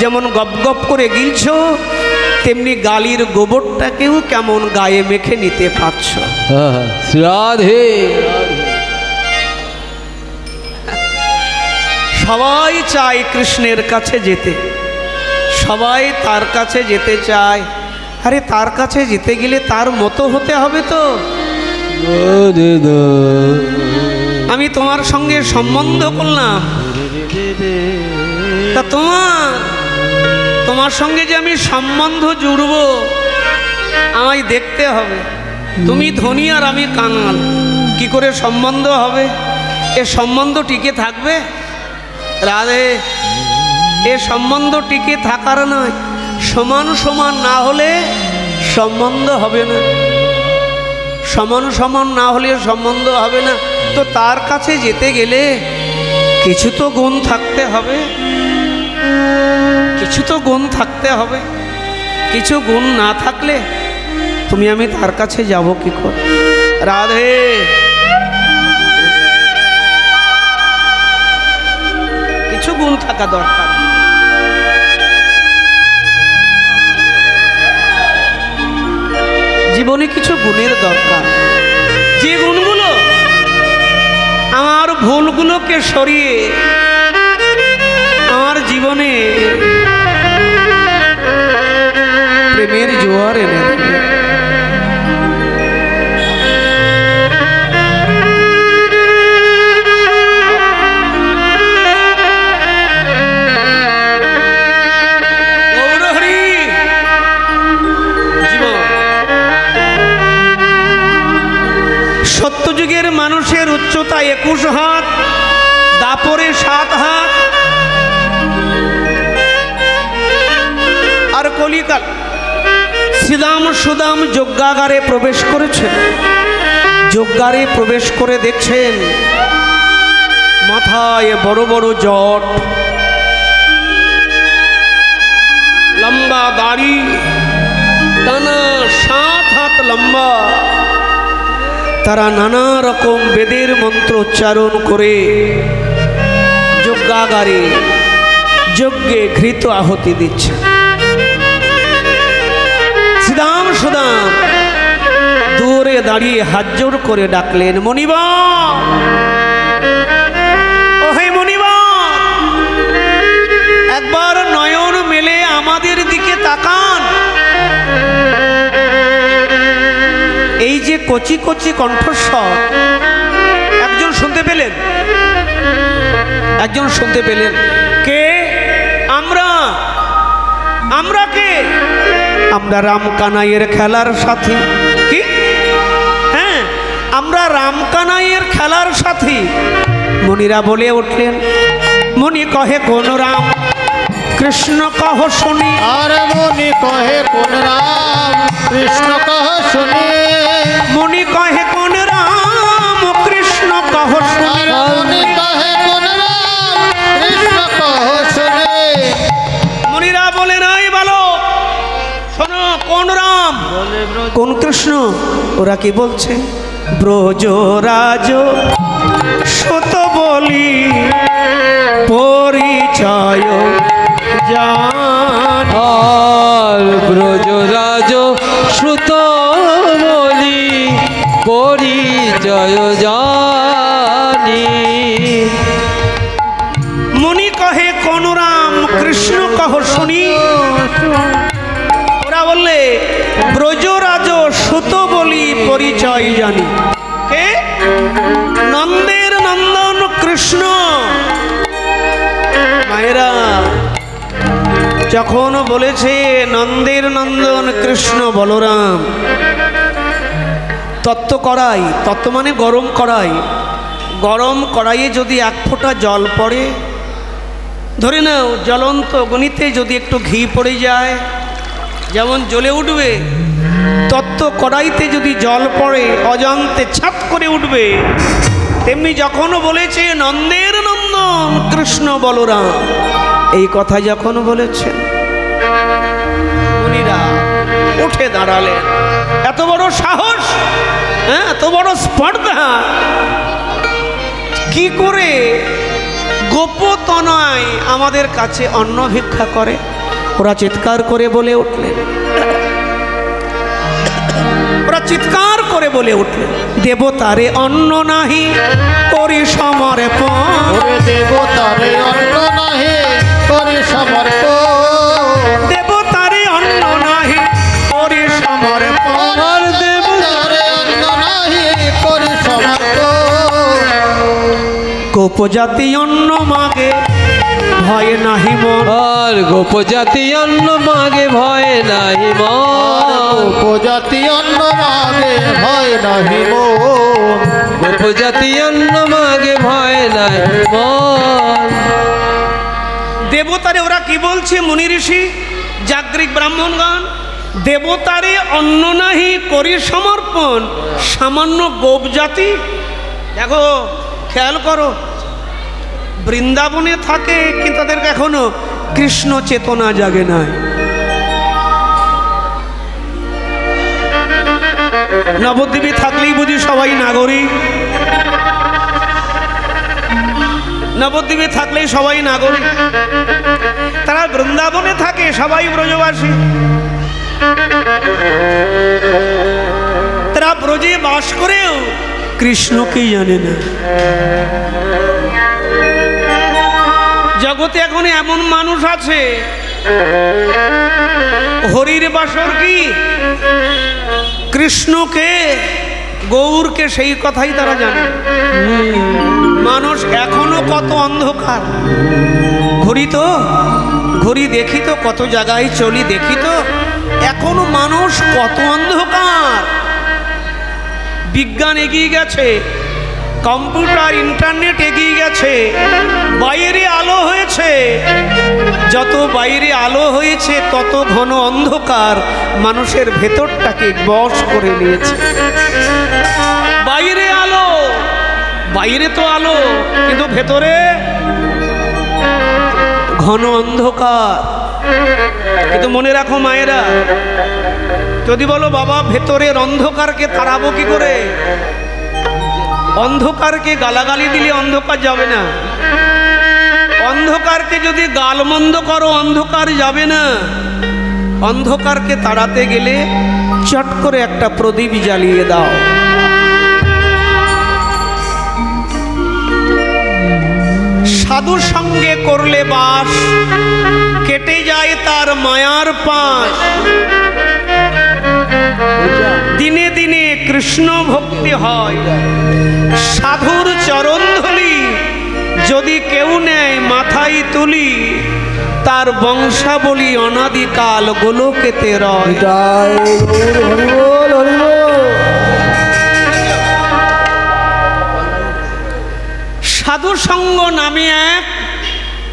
যেমন গপ গপ করে গিলছ, তেমনি গালির গোবরটাকেও কেমন গায়ে মেখে নিতে পারছ। রাধে, সবাই চায় কৃষ্ণের কাছে যেতে, সবাই তার কাছে যেতে চায়। আরে তার কাছে যেতে গেলে তার মতো হতে হবে তো। আমি তোমার সঙ্গে সম্বন্ধ করলাম, তা তোমার সঙ্গে যে আমি সম্বন্ধ জুড়ব, আমায় দেখতে হবে তুমি ধনী আর আমি কাঙাল, কি করে সম্বন্ধ হবে? এ সম্বন্ধ টিকে থাকবে? রাধে, এ সম্বন্ধ টিকে থাকার নয়, সমান সমান না হলে সম্বন্ধ হবে না, সমান সমান না হলে সম্বন্ধ হবে না। তো তার কাছে যেতে গেলে কিছু তো গুণ থাকতে হবে, কিছু তো গুণ থাকতে হবে। কিছু গুণ না থাকলে তুমি আমি তার কাছে যাব কি করে? রাধে, কিছু গুণ থাকা দরকার। জীবনে কিছু গুণের দরকার, যে গুণগুলো আমার ভুলগুলোকে সরিয়ে আমার জীবনে প্রেমের জোয়ার এনে দেবে। সত্যযুগের মানুষের উচ্চতা 21 হাত, দাপরে 7 হাত, আর কলিকাল শ্রীদাম সুদাম যজ্ঞাগারে প্রবেশ করেছেন। যজ্ঞারে প্রবেশ করে দেখছেন মাথায় বড় বড় জট, লম্বা দাড়ি, টানা 7 হাত লম্বা। তারা নানা রকম বেদের মন্ত্র উচ্চারণ করে যজ্ঞাগারে যজ্ঞে ঘৃত আহুতি দিচ্ছে। শ্রীদাম সুদাম দূরে দাঁড়িয়ে হাত জোড় করে ডাকলেন, মণিবর, ওহে মণিবর, একবার নয়ন মেলে আমাদের দিকে তাকান। এই যে কচি কচি কণ্ঠস্বর একজন শুনতে পেলেন, একজন শুনতে পেলেন। কে? আমরা কে? আমরা রামকানাইয়ের খেলার সাথী। কি? হ্যাঁ, আমরা রামকানাইয়ের খেলার সাথী। মুনিরা বলে উঠলেন, মুনি কহে কোন রাম, কৃষ্ণ কহ শুনি। আরে মুনি কহে কোন রাম, কৃষ্ণ কহ শুনি। মুনি কহে কোন রাম, কৃষ্ণ কহ শুনি। মুনি কহে কোন রাম, কৃষ্ণ কহ শুনি। মুনিরা বলে নাই বলো, শোনো কোন রাম কোন কৃষ্ণ। ওরা কি বলছে? ব্রজরাজ সত বলি পরিচয় জান। আর ব্রজরাজ শ্রুত বলি পরিচয় জানি। মুনি কহে কোন রাম, কৃষ্ণ কহ শুনি। ওরা বললে ব্রজরাজ সুত বলি পরিচয় জানি। কে? নন্দের নন্দন কৃষ্ণ। যখন বলেছে নন্দের নন্দন কৃষ্ণ বলরাম, তত্ত্ব কড়াই, তত্ত্ব মানে গরম কড়াই, গরম কড়াইয়ে যদি এক ফোঁটা জল পড়ে, ধরে নাও জ্বলন্ত অগ্নিতে যদি একটু ঘি পড়ে যায় যেমন জ্বলে উঠবে, তত্ত্ব কড়াইতে যদি জল পড়ে অজান্তে ছাপ করে উঠবে, তেমনি যখন বলেছে নন্দের নন্দন কৃষ্ণ বলরাম, এই কথা যখন বলেছেন মুনিরা উঠে দাঁড়ালেন। এত বড় সাহস, হ্যাঁ, এত বড় স্পর্ধা, কি করে গোপতনয় আমাদের কাছে অন্ন ভিক্ষা করে? ওরা চিৎকার করে বলে উঠলেন, ওরা চিৎকার করে বলে উঠলেন, দেবতারে অন্ন নাহি করি সমর্পণ, দেবতারে অন্ন নাহি করি সমর্পণ, দেবতারে অন্ন নাহি করি সমর্পণ, দেবতারে অন্ন নাহি করি সমর্পণ, গোপজাতি অন্ন মাগে ভয় নাহি মন, আর গোপজাতি অন্ন মাগে ভয় নাহি মন, উপজাতি অন্ন মাগে ভয় নাহি মন, গোপজাতি অন্ন মাগে ভয় নাহি মন। দেবতারে ওরা কি বলছে মুনি ঋষি জাগরিক ব্রাহ্মণগণ? দেবতারে অন্ন নাহি করি সমর্পণ, সামান্য গোপ জাতি। দেখো খেয়াল করো, বৃন্দাবনে থাকে কিন্তু তাদের এখনো কৃষ্ণ চেতনা জাগে নাই। নবদ্বীপে থাকলেই বুঝি সবাই নাগরিক, নবদ্বীপে থাকলেই সবাই নাগরিক, তারা বৃন্দাবনে থাকে সবাই ব্রজবাসী, তারা ব্রজে বাস করেও কৃষ্ণকে জানে না। জগতে এখন এমন মানুষ আছে, হরির বাসর কি, কৃষ্ণকে, গৌরকে, সেই কথাই তারা জানে। মানুষ এখনো কত অন্ধকার, ঘুরি দেখি তো, কত জায়গায় চলি দেখি তো, এখনো মানুষ কত অন্ধকার। বিজ্ঞান এগিয়ে গেছে, কম্পিউটার ইন্টারনেট এগিয়ে গেছে, বাইরে আলো হয়েছে, যত বাইরে আলো হয়েছে তত ঘন অন্ধকার মানুষের ভেতরটাকে বশ করে নিয়েছে। বাইরে আলো, বাইরে তো আলো, কিন্তু ভেতরে ঘন অন্ধকার। কিন্তু মনে রাখো মায়েরা, যদি বলো বাবা ভেতরের অন্ধকারকে তাড়াবো কি করে, অন্ধকারকে গালাগালি দিলে অন্ধকার যাবে না, অন্ধকারকে যদি গালমন্দ করো অন্ধকার যাবে না। অন্ধকারকে তাড়াতে গেলে চট করে একটা প্রদীপ জ্বালিয়ে দাও। সাধুর সঙ্গে করলে বাস, কেটে যায় তার মায়ার পাশ। দিনে দিনে কৃষ্ণ ভক্তি হয়, সাধুর চরণ ধুলি যদি কেউ নেয় মাথায় তুলি, তার বংশাবলী অনাদিকাল গোলকেতে রয়। সাধু সঙ্গ নামে এক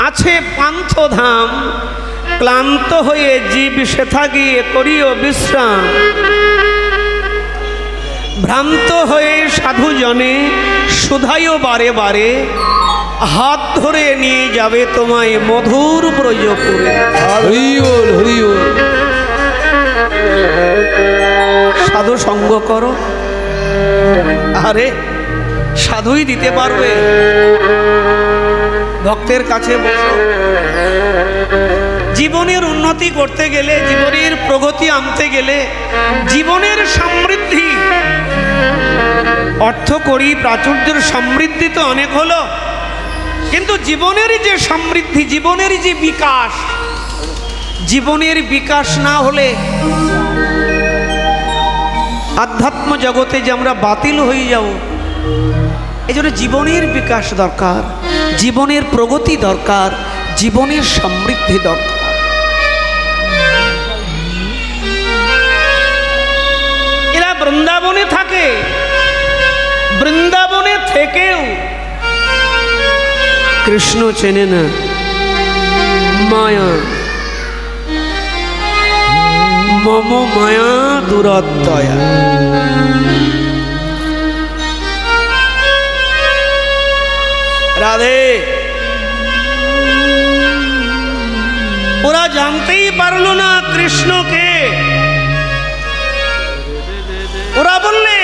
আছে পান্থধাম, ক্লান্ত হয়ে জীব সেথা গিয়ে করিও বিশ্রাম। ভ্রান্ত হয়ে সাধু জনে শুধাইও বারে বারে, হাত ধরে নিয়ে যাবে তোমায় মধুর ব্রজপুরে। হরি বল, হরি বল। সাধু সঙ্গ করো, আরে সাধুই দিতে পারবে। ভক্তের কাছে বসো। জীবনের উন্নতি করতে গেলে, জীবনের প্রগতি আনতে গেলে, জীবনের সমৃদ্ধি, অর্থ করি প্রাচুর্যের সমৃদ্ধি তো অনেক হলো, কিন্তু জীবনের যে সমৃদ্ধি, জীবনের যে বিকাশ, জীবনের বিকাশ না হলে আধ্যাত্ম জগতে যে আমরা বাতিল হয়ে যাব। এই জন্য জীবনের বিকাশ দরকার, জীবনের প্রগতি দরকার, জীবনের সমৃদ্ধি দরকার। বৃন্দাবনে থাকে, বৃন্দাবনে থেকেও কৃষ্ণ চেনে না। মায়া মম মায়া দুরত্যয়া। রাধে, ওরা জানতেই পারলো না কৃষ্ণকে। ওরা বললে,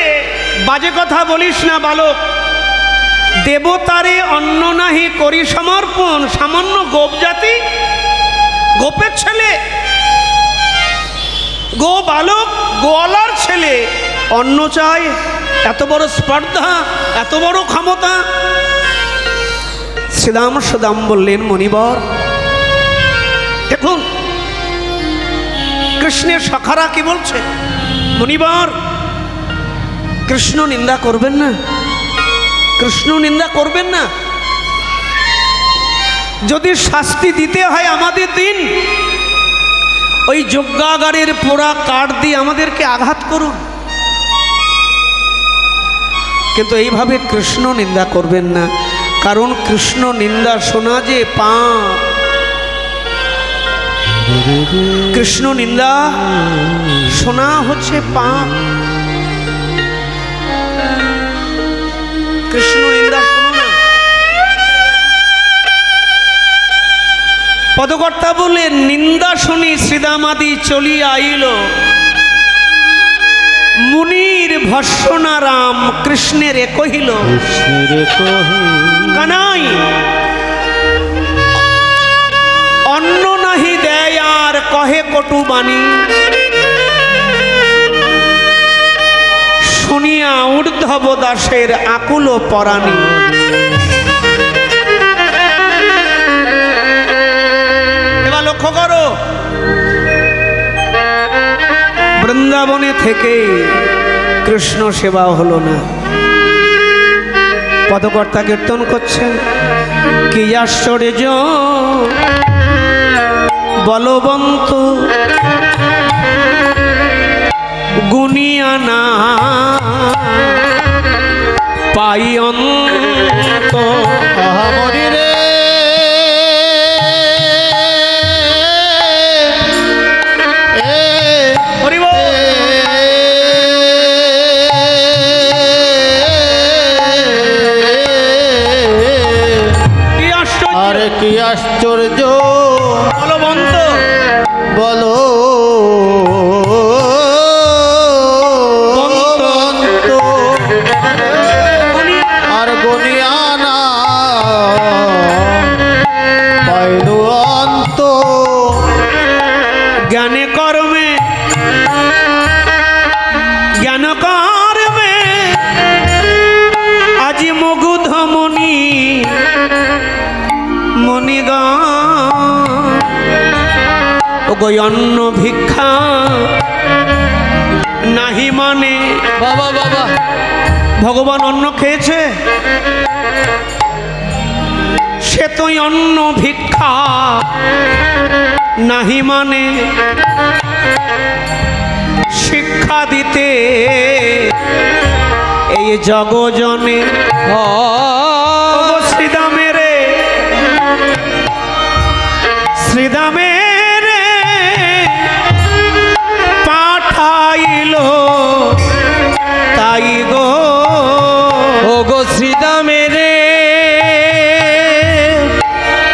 বাজে কথা বলিস না বালক, দেবতারে অন্ন নাহি করি সমর্পণ, সামান্য গোপ জাতি, গোপের ছেলে, গো বালক, গোয়ালার ছেলে অন্ন চায়, এত বড় স্পর্ধা, এত বড় ক্ষমতা। শ্রীরাম সুদাম বললেন, মণিবর দেখুন কৃষ্ণের সখারা কি বলছে, মণিবর কৃষ্ণ নিন্দা করবেন না, কৃষ্ণ নিন্দা করবেন না, যদি শাস্তি দিতে হয় আমাদের দিন, ওই যজ্ঞাগারের পোড়া কাঠ দিয়ে আমাদেরকে আঘাত করুন, কিন্তু এইভাবে কৃষ্ণ নিন্দা করবেন না, কারণ কৃষ্ণ নিন্দা শোনা যে পাপ। কৃষ্ণ নিন্দা শোনা হচ্ছে পাপ। কৃষ্ণ নিন্দা শোনো না। পদকর্তা বলে, নিন্দা শুনি শ্রীদামাদি চলিয়া আইল, মুনির ভর্ষণা রাম কৃষ্ণের কহিল, কানাই অন্ন নাহি দেয় আর কহে কটু বাণী, শুনিয়া ঊর্ধ্বব দাসের আকুল পরাণী। এবার লক্ষ্য করো, বৃন্দাবনে থেকে কৃষ্ণ সেবা হলো না। পদকর্তা কীর্তন করছেন, কি আশ্চর্য বলবন্ত গুনিয়ানা পাই অন্ত। মরি রে আরে কি আশ্চর্য বলবন্ত বলো আর গনিয়ানা পাইলু অন্ত। জ্ঞানে কর্মে জ্ঞান কর্মে আজি মুগ্ধ মনি মণিগণ, ওগো অন্ন ভিক্ষা নাহি মানে। বাবা বাবা, ভগবান অন্ন খেয়েছে, সে তো অন্ন ভিক্ষা নাহি মানে, শিক্ষা দিতে এই জগজনে। শ্রীদামের শ্রীদামের পাঠাইল তাই গো, ও গো শ্রীদামের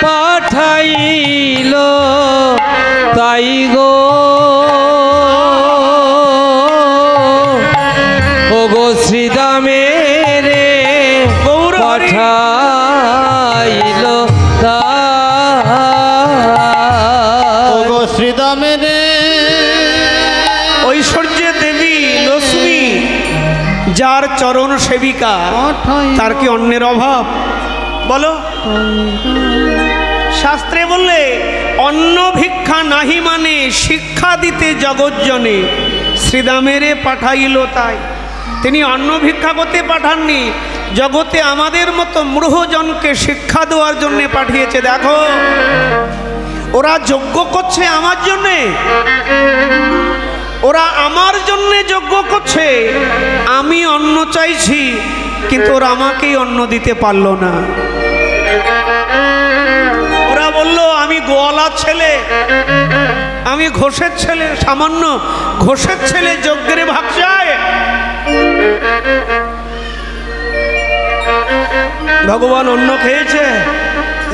পাঠাইল তাই গো, ও গো শ্রীদামের পাঠাইল শ্রীদামের ঐশ্বর্যে দেবী লক্ষ্মী যার চরণ সেবিকা, তার কি অন্যের অভাব বলো? শাস্ত্রে বললে অন্ন ভিক্ষা নাহি মানে, শিক্ষা দিতে জগজ্জনে শ্রীদামেরে পাঠাইল তাই। তিনি অন্ন ভিক্ষা করতে পাঠাননি, জগতে আমাদের মতো মূঢ়জনকে শিক্ষা দেওয়ার জন্য পাঠিয়েছে। দেখো ওরা যজ্ঞ করছে আমার জন্যে, ওরা আমার জন্য যজ্ঞ করছে, আমি অন্ন চাইছি, কিন্তু ওরা আমাকেই অন্ন দিতে পারলো না। ওরা বলল আমি গোয়ালার ছেলে, আমি ঘোষের ছেলে, সামান্য ঘোষের ছেলে যজ্ঞের ভাগ চায়। ভগবান অন্ন খেয়েছে,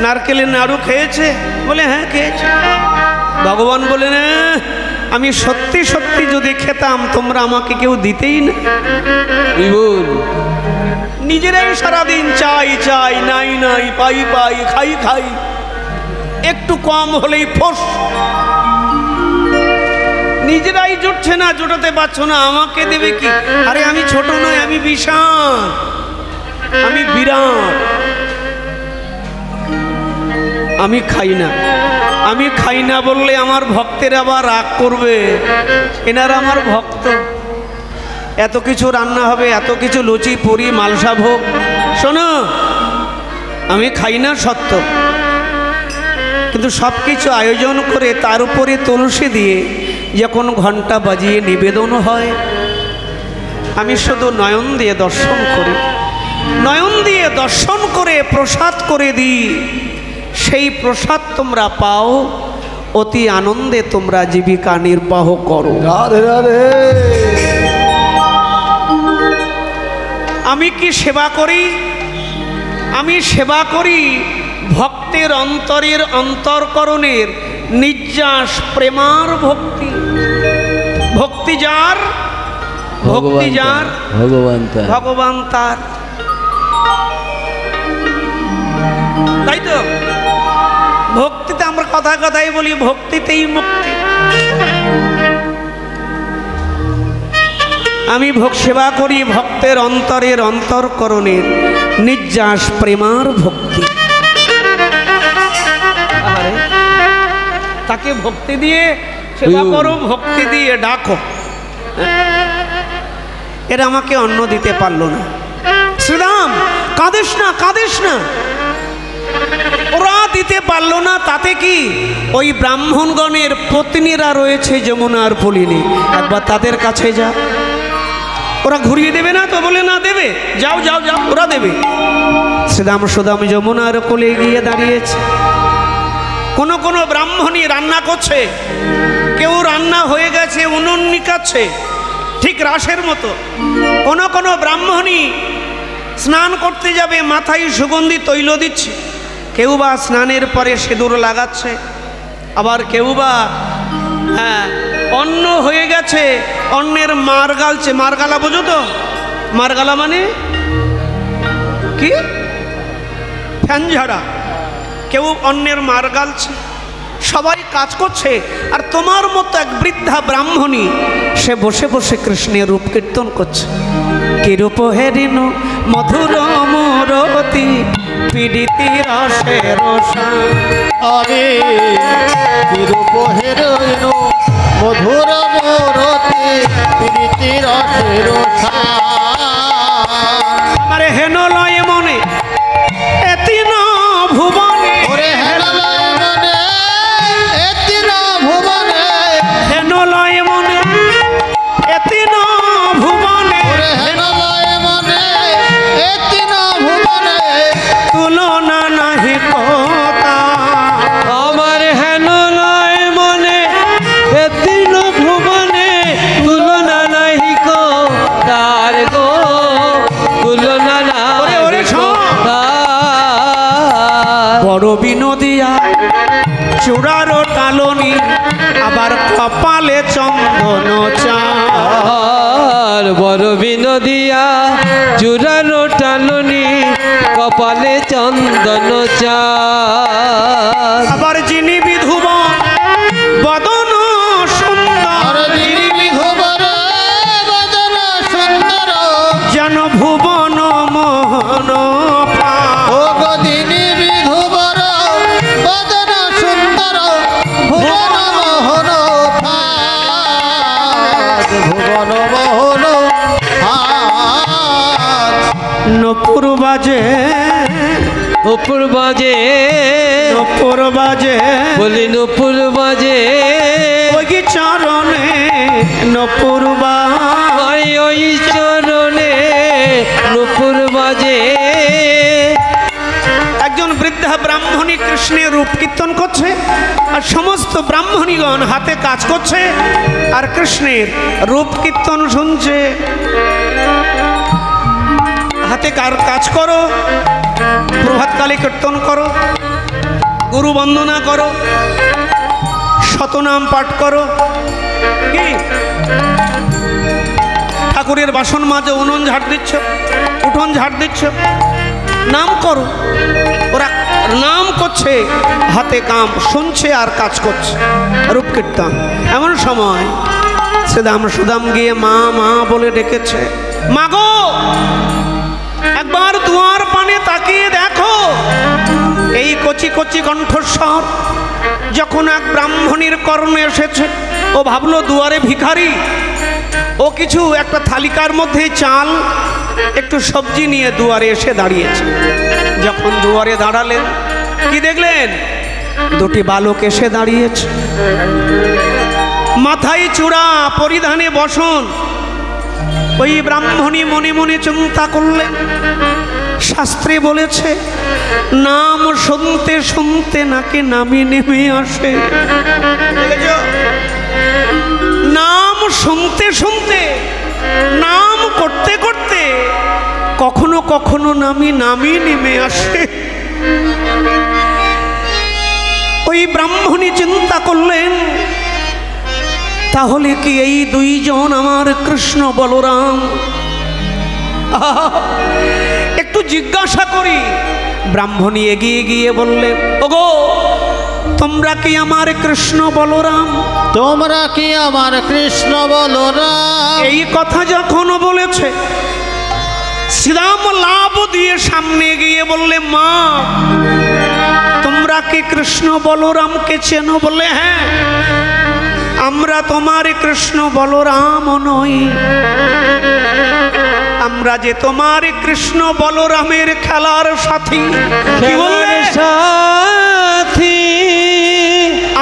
নারকেলের নাড়ু খেয়েছে? বলে হ্যাঁ খেয়েছে। ভগবান বলেন আমি সত্যি সত্যি যদি খেতাম তোমরা আমাকে কেউ দিতেই না। নিজেরাই সারাদিন চাই চাই, নাই নাই, পাই পাই, খাই খাই, একটু কম হলেই ফোস। নিজেরাই জুটছে না, জোটাতে পারছো না, আমাকে দেবে কি? আরে আমি ছোট নয়, আমি বিশাল, আমি বিরাট। আমি খাই না, আমি খাই না বললে আমার ভক্তের আবার রাগ করবে, এনারা আমার ভক্ত। এত কিছু রান্না হবে, এত কিছু লুচি পুরি মালসা ভোগ। শোনো, আমি খাই না সত্য, কিন্তু সব কিছু আয়োজন করে তার উপরে তুলসী দিয়ে যখন ঘন্টা বাজিয়ে নিবেদন হয়, আমি শুধু নয়ন দিয়ে দর্শন করি, নয়ন দিয়ে দর্শন করে প্রসাদ করে দিই। সেই প্রসাদ তোমরা পাও, অতি আনন্দে তোমরা জীবিকা নির্বাহ করো। রাধে রাধে। আমি কি সেবা করি? আমি সেবা করি ভক্তের অন্তরের অন্তরকরণের নির্যাস প্রেমার ভক্তি। ভক্তি যার, ভক্তি যার, ভগবান তার। তাই তো ভক্তিতে আমরা কথায় কথায় বলি ভক্তিতেই মুক্তি। আমি সেবা করি ভক্তের অন্তরের অন্তরকরণের নির্যাস প্রেমার ভক্তি। তাকে ভক্তি দিয়ে সেবা করো, ভক্তি দিয়ে ডাকো। এরা আমাকে অন্ন দিতে পারলো না। শ্রীরাম কাঁদিস না, কাঁদিস না, ওরা দিতে পারলো না, তাতে কি? ওই ব্রাহ্মণগণের পত্নীরা রয়েছে যমুনার পলিনে, একবার তাদের কাছে যা, ওরা ঘুরিয়ে দেবে না তো? বলে না দেবে, যাও যাও যাও, ওরা দেবে। শ্রীরাম সুদাম যমুনার কোলে গিয়ে দাঁড়িয়েছে। কোনো কোনো ব্রাহ্মণী রান্না করছে, কেউ রান্না হয়ে গেছে উনুন নিকাচ্ছে, ঠিক রাসের মতো। কোনো কোনো ব্রাহ্মণী স্নান করতে যাবে, মাথায় সুগন্ধি তৈল দিচ্ছে, কেউ বা স্নানের পরে সিঁদুর লাগাচ্ছে, আবার কেউ বা অন্ন হয়ে গেছে অন্যের মার গালছে। মারগালা বোঝো তো? মারগালা মানে কি? ফ্যান ঝাড়া। কেউ অন্যের মার গালছে, সবাই কাজ করছে। আর তোমার মতো এক বৃদ্ধা ব্রাহ্মণী সে বসে বসে কৃষ্ণের রূপ কীর্তন করছে। কি রূপ হেরিন মধুর মুরতি পীড়িতি রসে রসা। আরে কি রূপ হেরিন মধুর মুরতি পীড়িতি রসে রসা। আমার হেন লয় মনে এতিন ভুবনে, ওরে হেন লয় মনে এতিন ভুবনে, হেন লয় মনে এতিন ভুবনে, ওরে হেন লয় মনে এতিন ভুবনে, তুলনা নাহি কথা। আমার হেন লয় মনে এতিন ভুবনে, তুলনা নাহি কো তার গো, তুলনা ওরে ওরে শোন, বড় বিনোদিয়া চূড়ার টালনি, আবার কপালে চন্দন চাল। বড় বিনোদিয়া চূড়ানো টালনি, কপালে চন্দন চাল। আবার যিনি বিধুবন বদন সুন্দর, আর যিনি বিধুবর বদন সুন্দর, যেন ভুবন মোহন ও গো যিনি বিধুবর বদন সুন্দর, ভুবন মোহন ফাদ, ভুবন মোহন ফাদ। নপুর বাজে, নুপুর বাজে, নপুর বাজে, বলি নুপুর বাজে, ওই চরণে ব্রাহ্মণী কৃষ্ণের রূপ কীর্তন করছে, আর সমস্ত ব্রাহ্মণীগণ হাতে কাজ করছে আর কৃষ্ণের রূপ কীর্তন শুনছে। হাতে কাজ করো, প্রভাতকালে কীর্তন করো, গুরু বন্দনা করো, শতনাম পাঠ করো, কি ঠাকুরের বাসন মাঝে উনুন ঝাড় দিচ্ছ, উঠোন ঝাড় দিচ্ছ, নাম করো। ওরা নাম করছে, হাতে কাম শুনছে আর কাজ করছে, রূপ কীর্তন। এমন সময় সুদাম গিয়ে মা মা বলে ডেকেছে, মা গো একবার দুয়ার পানে তাকিয়ে দেখো। এই কচি কচি কণ্ঠস্বর যখন এক ব্রাহ্মণীর কর্ণে এসেছে, ও ভাবলো দুয়ারে ভিখারি, ও কিছু একটা থালিকার মধ্যে চাল একটু সবজি নিয়ে দুয়ারে এসে দাঁড়িয়েছে। যখন দুয়ারে দাঁড়ালেন কি দেখলেন? দুটি বালক এসে দাঁড়িয়েছে, মাথায় চূড়া, পরিধানে বসন। ওই ব্রাহ্মণী মনে মনে চিন্তা করলেন, শাস্ত্রে বলেছে নাম শুনতে শুনতে নাকি নামি নেমে আসে। নাম শুনতে শুনতে, নাম করতে করতে কখনো কখনো নামি নেমে আসে। ওই ব্রাহ্মণী চিন্তা করলেন, তাহলে কি এই দুইজন আমার কৃষ্ণ বলরাম? একটু জিজ্ঞাসা করি। ব্রাহ্মণী এগিয়ে গিয়ে বললেন, ওগো তোমরা কি আমার কৃষ্ণ বলরাম? তোমরা কি আমার কৃষ্ণ বলরাম? এই কথা যখন বলেছে, শ্রীরাম লাভ দিয়ে সামনে গিয়ে বললে, মা তোমরা কি কৃষ্ণ বলরামকে চেনো? বলে হ্যাঁ, আমরা তোমার কৃষ্ণ বলরাম নই, আমরা যে তোমার কৃষ্ণ বলরামের খেলার সাথী। কি বললে? সাথী,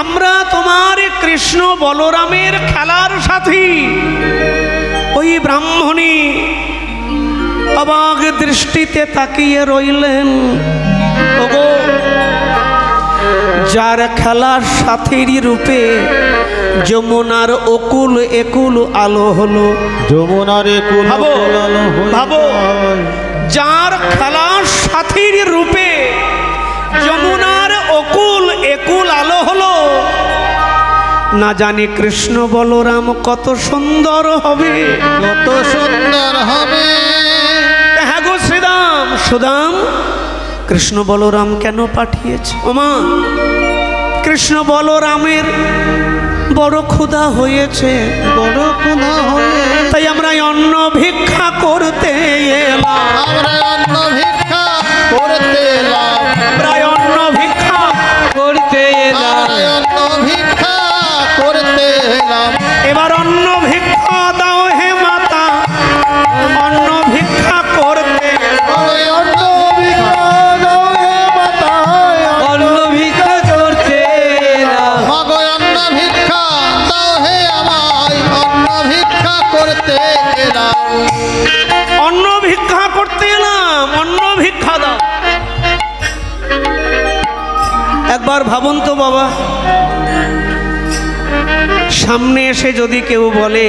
আমরা তোমার কৃষ্ণ বলরামের খেলার সাথী। ওই ব্রাহ্মণী অবাক দৃষ্টিতে তাকিয়ে রইলেন। ওগো যার খেলার সাথীর রূপে যমুনার অকুল একুল আলো হলো, যমুনার একুল ভাবো আলো হয়ে ভাবো, যায়। যার খেলার সাথীর রূপে যমুনার অকুল একুল আলো হলো, না জানি কৃষ্ণ বলরাম কত সুন্দর হবে, কত সুন্দর হবে। হ্যাঁ গো শ্রীরাম, সুদাম কৃষ্ণ বলরাম কেন পাঠিয়েছে? ওমা কৃষ্ণ বলরামের বড় ক্ষুধা হয়েছে, বড় ক্ষুধা হয়ে তাই আমরা অন্ন ভিক্ষা করতে এলাম। আমরা অন্ন ভিক্ষা করতে এলাম। প্রায় অন্ন ভিক্ষা করতে এলাম। আমরা অন্ন ভিক্ষা করতে এলাম। এবার অন্ন ভিক্ষা দাও হে মাতা, অন্ন ভিক্ষা করতে। ওই অন্ন ভিক্ষা দাও হে মাতা, অন্ন ভিক্ষা করতে এলাম। মাগো অন্ন ভিক্ষা দাও হে আমায়, অন্ন ভিক্ষা করতে এলাম। অন্ন ভিক্ষা করতে এলাম, অন্ন ভিক্ষা দাও। একবার ভাবুন তো বাবা, সামনে এসে যদি কেউ বলে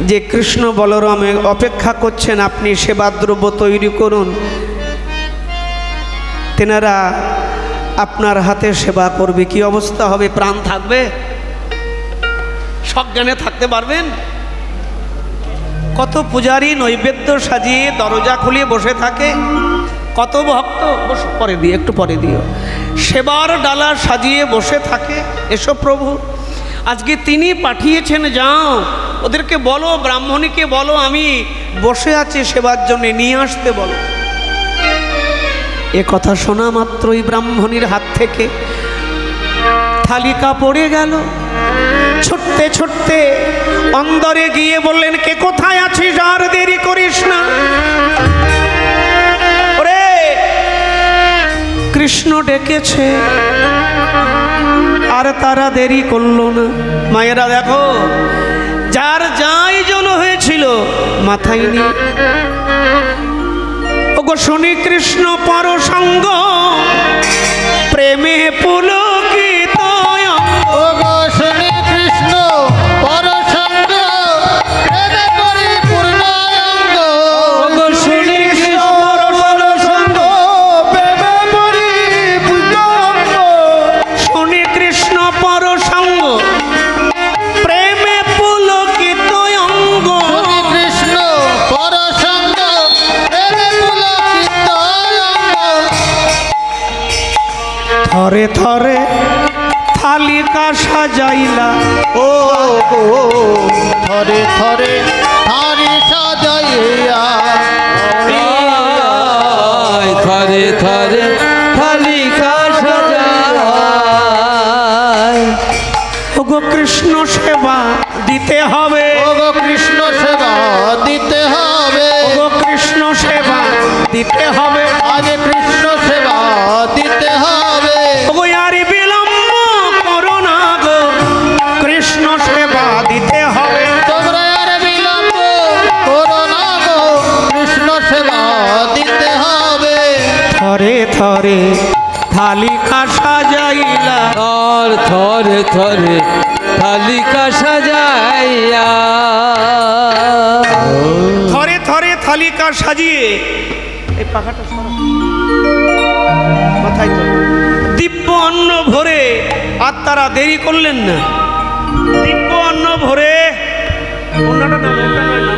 যে কৃষ্ণ বলরামে অপেক্ষা করছেন, আপনি সেবাদ্রব্য তৈরি করুন, তেনারা আপনার হাতে সেবা করবে, কি অবস্থা হবে? প্রাণ থাকবে? সজ্ঞানে থাকতে পারবেন? কত পূজারী নৈবেদ্য সাজিয়ে দরজা খুলিয়ে বসে থাকে, কত ভক্ত পরে দিয়ে একটু পরে দিও, সেবার ডালা সাজিয়ে বসে থাকে। এসো প্রভু, আজকে তিনি পাঠিয়েছেন, যাও ওদেরকে বলো, ব্রাহ্মণীকে বলো আমি বসে আছি সেবার জন্য, নিয়ে আসতে বলো। এ কথা শোনা মাত্রই ব্রাহ্মণীর হাত থেকে থালিকা পড়ে গেল। ছুটতে ছুটতে অন্দরে গিয়ে বললেন, কে কোথায় আছিস? আর দেরি করিস না। ওরে কৃষ্ণ ডেকেছে, আর তারা দেরি করলো না। মায়েরা দেখো, যার যাই জন হয়েছিল মাথায় নিয়ে, ওগো শনি কৃষ্ণ পর সঙ্গ পুলকিত ও গো শ্রী কৃষ্ণ পরসঙ্গ প্রেমে পরিপূর্ণাঙ্গ ওগো শুনি কৃষ্ণ পরসঙ্গ প্রেমে পরিপূর্ণাঙ্গ শুনি কৃষ্ণ পরসঙ্গ প্রেমে পুলকিত অঙ্গ শ্রী কৃষ্ণ পরসঙ্গ প্রেমে পুলকিত অঙ্গ থরে থরে থালিকা সাজাইলা ও গো থরে থরে হারি সাজাইয়া থরে থরে থালিকা সাজায় ওগো কৃষ্ণ সেবা দিতে হবে ও গো কৃষ্ণ সেবা দিতে হবে ওগো কৃষ্ণ সেবা দিতে হবে আগে কৃষ্ণ সেবা দিতে হবে ওগো আরে বিলম্ব করো না গো কৃষ্ণ সেবা দিতে হবে তোমরা আর বিলম্ব করো না গো কৃষ্ণ সেবা দিতে হবে থরে থরে থালিকা সাজাইলা আর থরে থরে থালিকা সাজাইয়া থরে থরে থালিকা সাজিয়ে এই পাখাটা সরা। মাথায় তো দিব্য অন্ন ভরে আর তারা দেরি করলেন না দিব্য অন্ন ভরে অন্যটা না, ওটা নয়, না।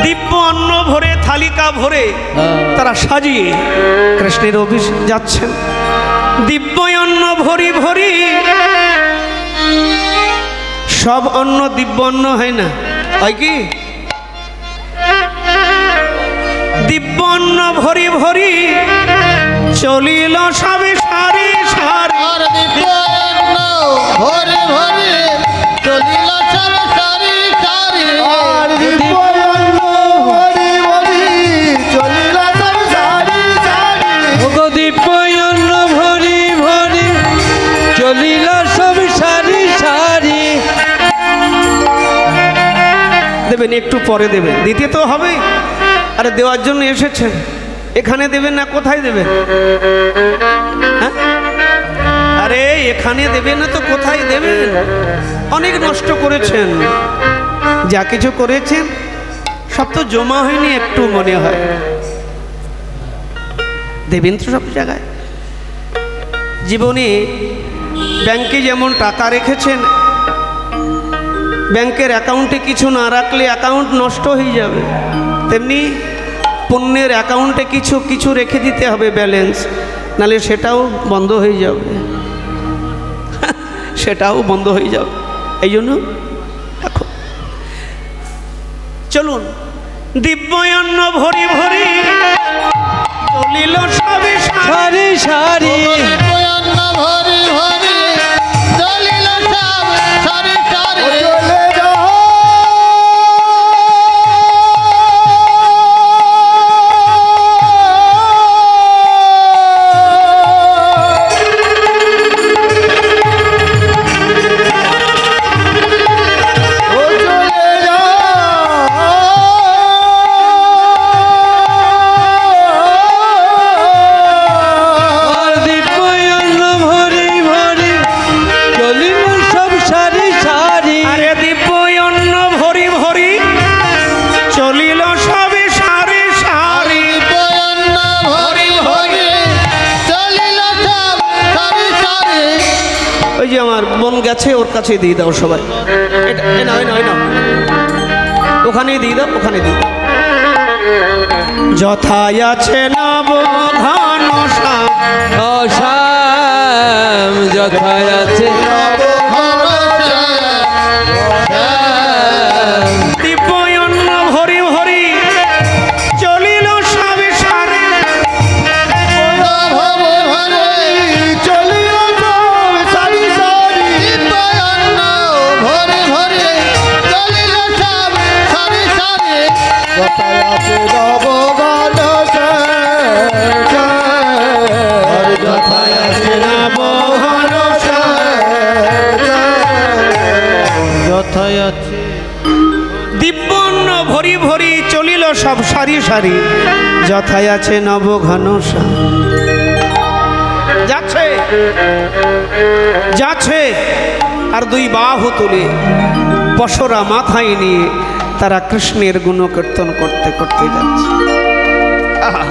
দিব্য অন্ন ভরে থালিকা ভরে তারা সাজিয়ে কৃষ্ণের অভিষেক যাচ্ছেন দিব্য অন্ন ভরি ভরি সব অন্ন দিব্য অন্ন হয় না হয় কি দিব্য অন্ন ভরি ভরি চলিল সবে সারি সারি আর দিব্যান্ন ভরে ভরে চলিল সব সারি সারি আর দিব্যান্ন ভরে ভরে চলিল সব সারি সারি ওগো দিব্যন্ন ভরি ভরি চলিল সব সারি সারি দেবেন একটু পরে দেবেন দিতে তো হবে আরে দেওয়ার জন্য এসেছেন এখানে দেবেন না কোথায় দেবেন হ্যাঁ? আরে এখানে দেবেন না তো কোথায় দেবেন অনেক নষ্ট করেছেন যা কিছু করেছেন সব তো জমা হয়নি একটু মনে হয় দেবেন তো সব জায়গায় জীবনে ব্যাংকে যেমন টাকা রেখেছেন ব্যাংকের অ্যাকাউন্টে কিছু না রাখলে অ্যাকাউন্ট নষ্ট হয়ে যাবে তেমনি পণ্যের অ্যাকাউন্টে কিছু কিছু রেখে দিতে হবে ব্যালেন্স নালে সেটাও বন্ধ হয়ে যাবে সেটাও বন্ধ হয়ে যাবে এই জন্য এখন চলুন দিব্যান্ন ভরি ভরি চলিল সবে সারি সারি দিব্যান্ন ভরে ভরে চলিল সব সারি সারি আর দিব্যন্ন ভরি ভরি চলিল সব সারি সারি আরে দিব্যান্ন ভরি ভরি চলিল সবে সারি সারি দিব্যান্ন ভরে ভরে চলিল সব সারি সারি ওই যে আমার বোন গেছে ওর কাছে দিয়ে দাও সবাই এটা এ নাও, এ নাও, এ নাও। ওখানেই দিয়ে দাও ওখানে দিয়ে দাও যথায় আছে নব ঘন শ্যাম অশ্যাম যথায় আছে দিব্যান্ন ভরি ভরি চলিল সবে সারি ভরে ভরে চলিল সব সারি সারি দিব্যান্ন ভরে ভরে চলিল সব সারি সারি কথায় আছে নবগান কথায় আছে নব ঘন কথায় আছে দিব্যান্ন ভরি ভরি চলিল সব সারি সারি যথায় আছে নব ঘন শ্যাম যাচ্ছ যাচ্ছে আর দুই বাহু তুলে পশরা মাথায় নিয়ে তারা কৃষ্ণের গুণকীর্তন করতে করতে যাচ্ছে। আহা,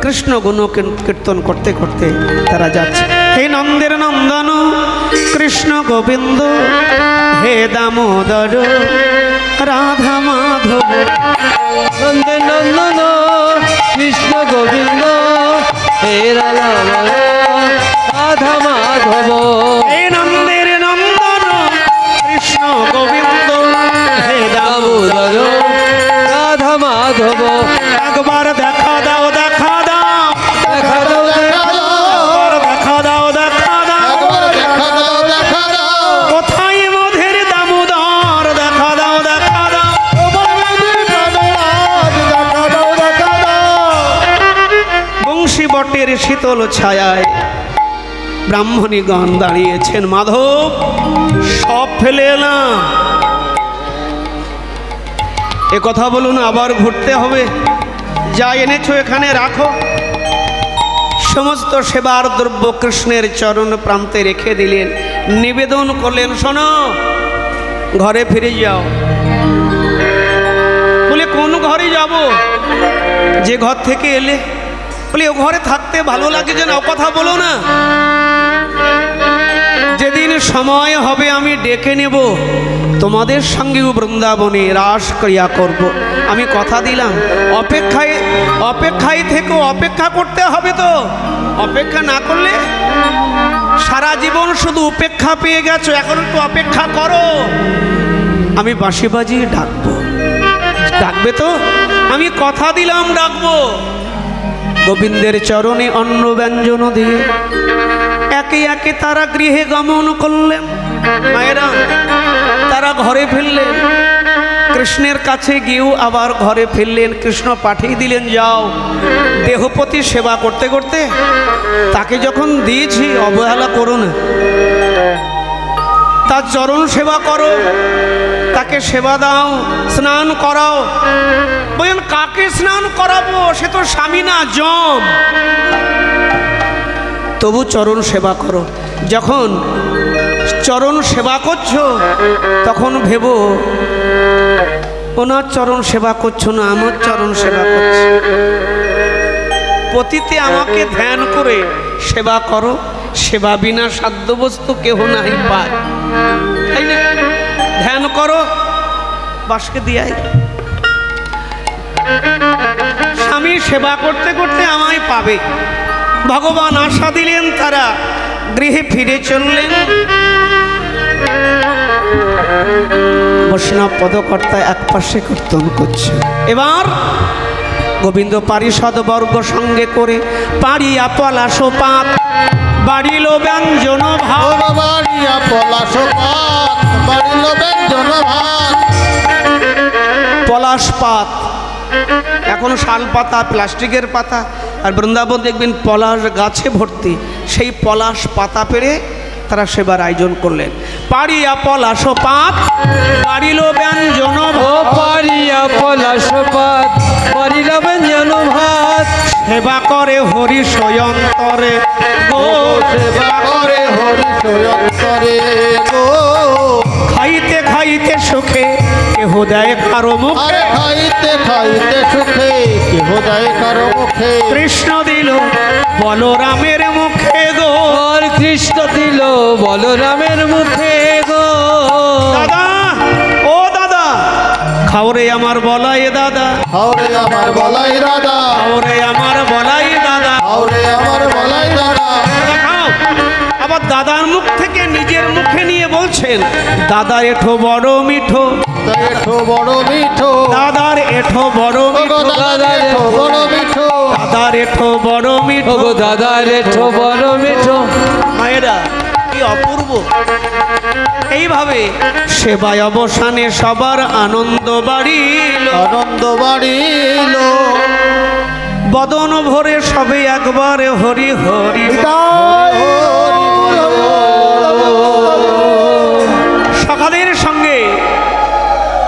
কৃষ্ণ গুণকীর্তন করতে করতে তারা যাচ্ছে। হে নন্দের নন্দন কৃষ্ণ গোবিন্দ, হে দামোদর রাধা মাধব। নন্দে নন্দন কৃষ্ণ গোবিন্দ, হে রাধা মাধব। হে নন্দের নন্দন কৃষ্ণ গোবিন্দ, হে দামোদর রাধা মাধব। একবার দেখা দাও, দেখা দাও, দেখা দাও, দেখা দাও, একবার দেখা দাও, দেখা দাও, একবার দেখা দাও, দেখা দাও। কোথায় মোদের দামোদর, দেখা দাও, দেখা দাও। তোমার মোদের দামোদর, দেখা দাও, দেখা দাও। বংশী বটের শীতল ছায়ায় ব্রাহ্মণীগণ দাঁড়িয়েছেন। মাধব, সব ফেলে এলাম। এ কথা বলুন, আবার ঘুরতে হবে? যা এনেছো এখানে রাখো। সমস্ত সেবার দ্রব্য কৃষ্ণের চরণ প্রান্তে রেখে দিলেন, নিবেদন করলেন, শোনো ঘরে ফিরে যাও। বলে কোন ঘরে যাব? যে ঘর থেকে এলে। বলে ও ঘরে থাকতে ভালো লাগে যে না, ও কথা বলো না। যেদিন সময় হবে আমি ডেকে নেব, তোমাদের সঙ্গেও বৃন্দাবনে রাস ক্রিয়া করব। আমি কথা দিলাম। অপেক্ষায় থেকে অপেক্ষা করতে হবে তো। অপেক্ষা না করলে সারা জীবন শুধু উপেক্ষা পেয়ে গেছো, এখন একটু অপেক্ষা করো। আমি বাঁশি বাজিয়ে ডাকবো, ডাকবে তো? আমি কথা দিলাম ডাকবো। গোবিন্দের চরণে অন্ন ব্যঞ্জন দিয়ে একে একে তারা গৃহে গমন করলেন। মায়েরা, তারা ঘরে ফিরলেন। কৃষ্ণের কাছে গিয়েও আবার ঘরে ফিরলেন। কৃষ্ণ পাঠিয়ে দিলেন, যাও দেহপতি সেবা করতে করতে তাকে যখন দিয়েছি অবহেলা করো না, তার চরণ সেবা করো, তাকে সেবা দাও, স্নান করাও। বলেন কাকে স্নান করাবো? সে তো স্বামী না, জম। তবু চরণ সেবা করো। যখন চরণ সেবা করছো তখন ভেবো ওনার চরণ সেবা করছো না, আমার চরণ সেবা করছো। পতিতে আমাকে ধ্যান করে সেবা করো। সেবা বিনা সাধ্য বস্তু কেহ নাই পায়, তাই না? ধ্যান করো, বাসকে দিয়াই স্বামী সেবা করতে করতে আমায় পাবে। ভগবান আশা দিলেন, তারা গৃহে ফিরে চললেন। বৈষ্ণব পদকর্তা এক পাশে কীর্তন করছে। এবার গোবিন্দ পারিষদ বর্গ সঙ্গে করে পাড়িয়া পলাশ পাত বাড়িল ব্যঞ্জন ভাত। বাড়িয়া পলাশ পাত বাড়িল ব্যঞ্জন ভাত। পলাশ পাত, এখন শাল পাতা, প্লাস্টিকের পাতা, আর বৃন্দাবন দেখবেন পলাশ গাছে ভর্তি। সেই পলাশ পাতা পেড়ে তারা সেবার আয়োজন করলেন। পাড়িয়া পলাশ পাত বাড়িল ব্যঞ্জন ও পারিয়া পলাশ পাত বাড়িল ব্যঞ্জন ভাত। সেবা করে হরি সয়ন্তরে গো, সেবা করে হরি সয়ন্তরে গো। খাইতে খাইতে সুখে কেহ দেয় কারো মুখে। আরে খাইতে খাইতে সুখে কেহ দেয় কারো মুখে। কৃষ্ণ দিল বলরামের মুখে গো। আর কৃষ্ণ দিল বলরামের মুখে গো। দাদা, ও দাদা, খাওরে আমার বলাই দাদা, হাওরে আমার বলাই দাদা, খাওরে আমার বলাই দাদা। হাওরে আমার বলাই দাদা। দেখাও। আবার দাদার মুখ থেকে নিজের মুখে নিয়ে বলছেন, দাদার এঠো বড় মিঠো, এঠো বড় মিঠো, দাদার এঠো বড় মিঠো, দাদার এঠো বড় মিঠো, দাদার এঠো বড় মিঠো। ওগো দাদা রেঠো বড় মিঠো। মায়েরা, কি অপূর্ব! এইভাবে সেবায় অবসানে সবার আনন্দ বাড়িল, আনন্দ বাড়িল। বদন ভরে সবে একবারে হরি হরি। সকালের সঙ্গে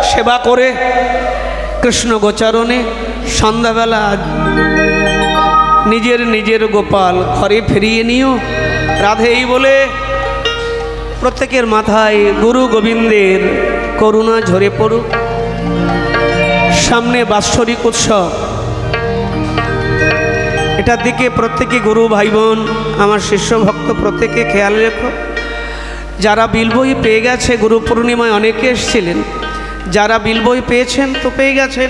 সেবা করে কৃষ্ণ গোচারণে সন্ধ্যাবেলা নিজের নিজের গোপাল ঘরে ফিরিয়ে নিও। রাধে এই বলে প্রত্যেকের মাথায় গুরু গোবিন্দের করুণা ঝরে পড়ুক। সামনে বাৎসরিক উৎসব, এটার দিকে প্রত্যেকে গুরু ভাই বোন আমার শিষ্য ভক্ত প্রত্যেকে খেয়াল রেখো। যারা বিলবই পেয়ে গেছে, গুরু পূর্ণিমায় অনেকে এসেছিলেন, যারা বিলবই পেয়েছেন তো পেয়ে গেছেন।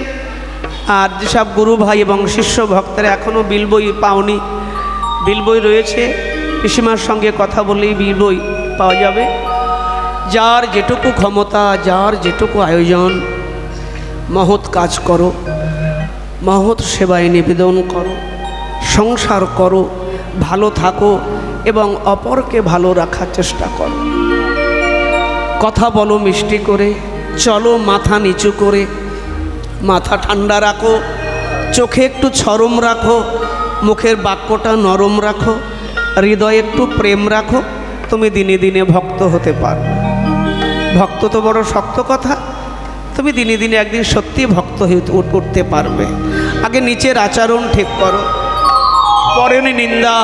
আর যেসব গুরু ভাই এবং শিষ্য ভক্তরা এখনও বিলবই পাওনি, বিলবই রয়েছে, পিসিমার সঙ্গে কথা বললেই বিলবই পাওয়া যাবে। যার যেটুকু ক্ষমতা, যার যেটুকু আয়োজন, মহৎ কাজ করো, মহৎ সেবায় নিবেদন করো, সংসার করো, ভালো থাকো এবং অপরকে ভালো রাখার চেষ্টা করো। কথা বলো মিষ্টি করে, চলো মাথা নিচু করে, মাথা ঠান্ডা রাখো, চোখে একটু ছরম রাখো, মুখের বাক্যটা নরম রাখো, হৃদয়ে একটু প্রেম রাখো, তুমি দিনে দিনে ভক্ত হতে পারবে। ভক্ত তো বড় শক্ত কথা, তুমি দিনে দিনে একদিন সত্যি ভক্ত হয়ে উঠতে পারবে। আগে নিচের আচরণ ঠিক করো, পরের নিন্দা,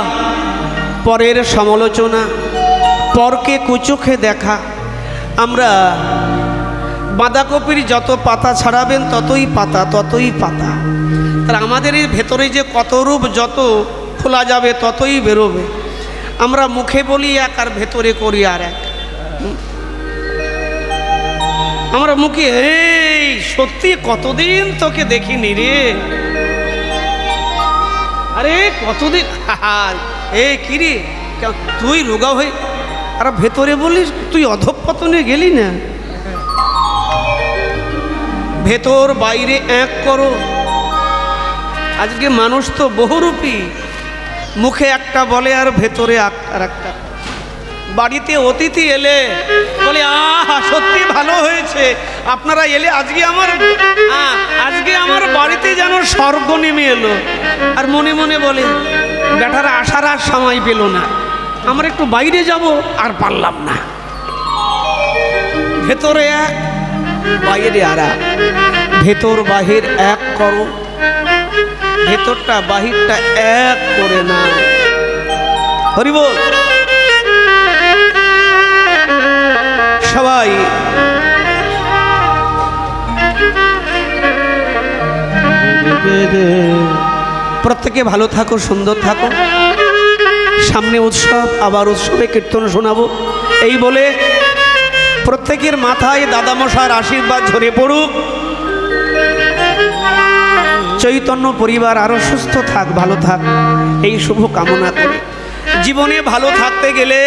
পরের সমালোচনা, পরকে কুচোখে দেখা। আমরা বাঁধাকপির যত পাতা ছাড়াবেন ততই পাতা, ততই পাতা। তার আমাদের এই ভেতরে যে কত রূপ যত খোলা যাবে ততই বেরোবে। আমরা মুখে বলি এক আর ভেতরে করি আর এক। আমরা মুখে এই সত্যি কতদিন তোকে দেখিনি রে, আরে কতদিন, এই কিরে তুই রোগা হয়ে, আর ভেতরে বলিস তুই অধঃপতনে গেলি না। ভেতর বাইরে এক করো। আজকে মানুষ তো বহুরূপী, মুখে একটা বলে আর ভেতরে আর একটা। বাড়িতে অতিথি এলে বলে আহা সত্যি ভালো হয়েছে, আপনারা এলে আজকে আমার বাড়িতে যেন স্বর্গ নেমে এলো। আর মনে মনে বলে বেটারা আসার আর সময় পেল না, আমরা একটু বাইরে যাব আর পারলাম না। ভেতরে এক, বাইরে আর এক। ভেতর বাহির এক করো, ভেতরটা বাহিরটা এক করে না। হরি বল। সবাই প্রত্যেকে ভালো থাকো, সুন্দর থাকো। সামনে উৎসব, আবার উৎসবে কীর্তন শোনাবো। এই বলে প্রত্যেকের মাথায় দাদামশার আশীর্বাদ ঝরে পড়ুক। চৈতন্য পরিবার আরো সুস্থ থাক, ভালো থাক, এই শুভ কামনা করে। জীবনে ভালো থাকতে গেলে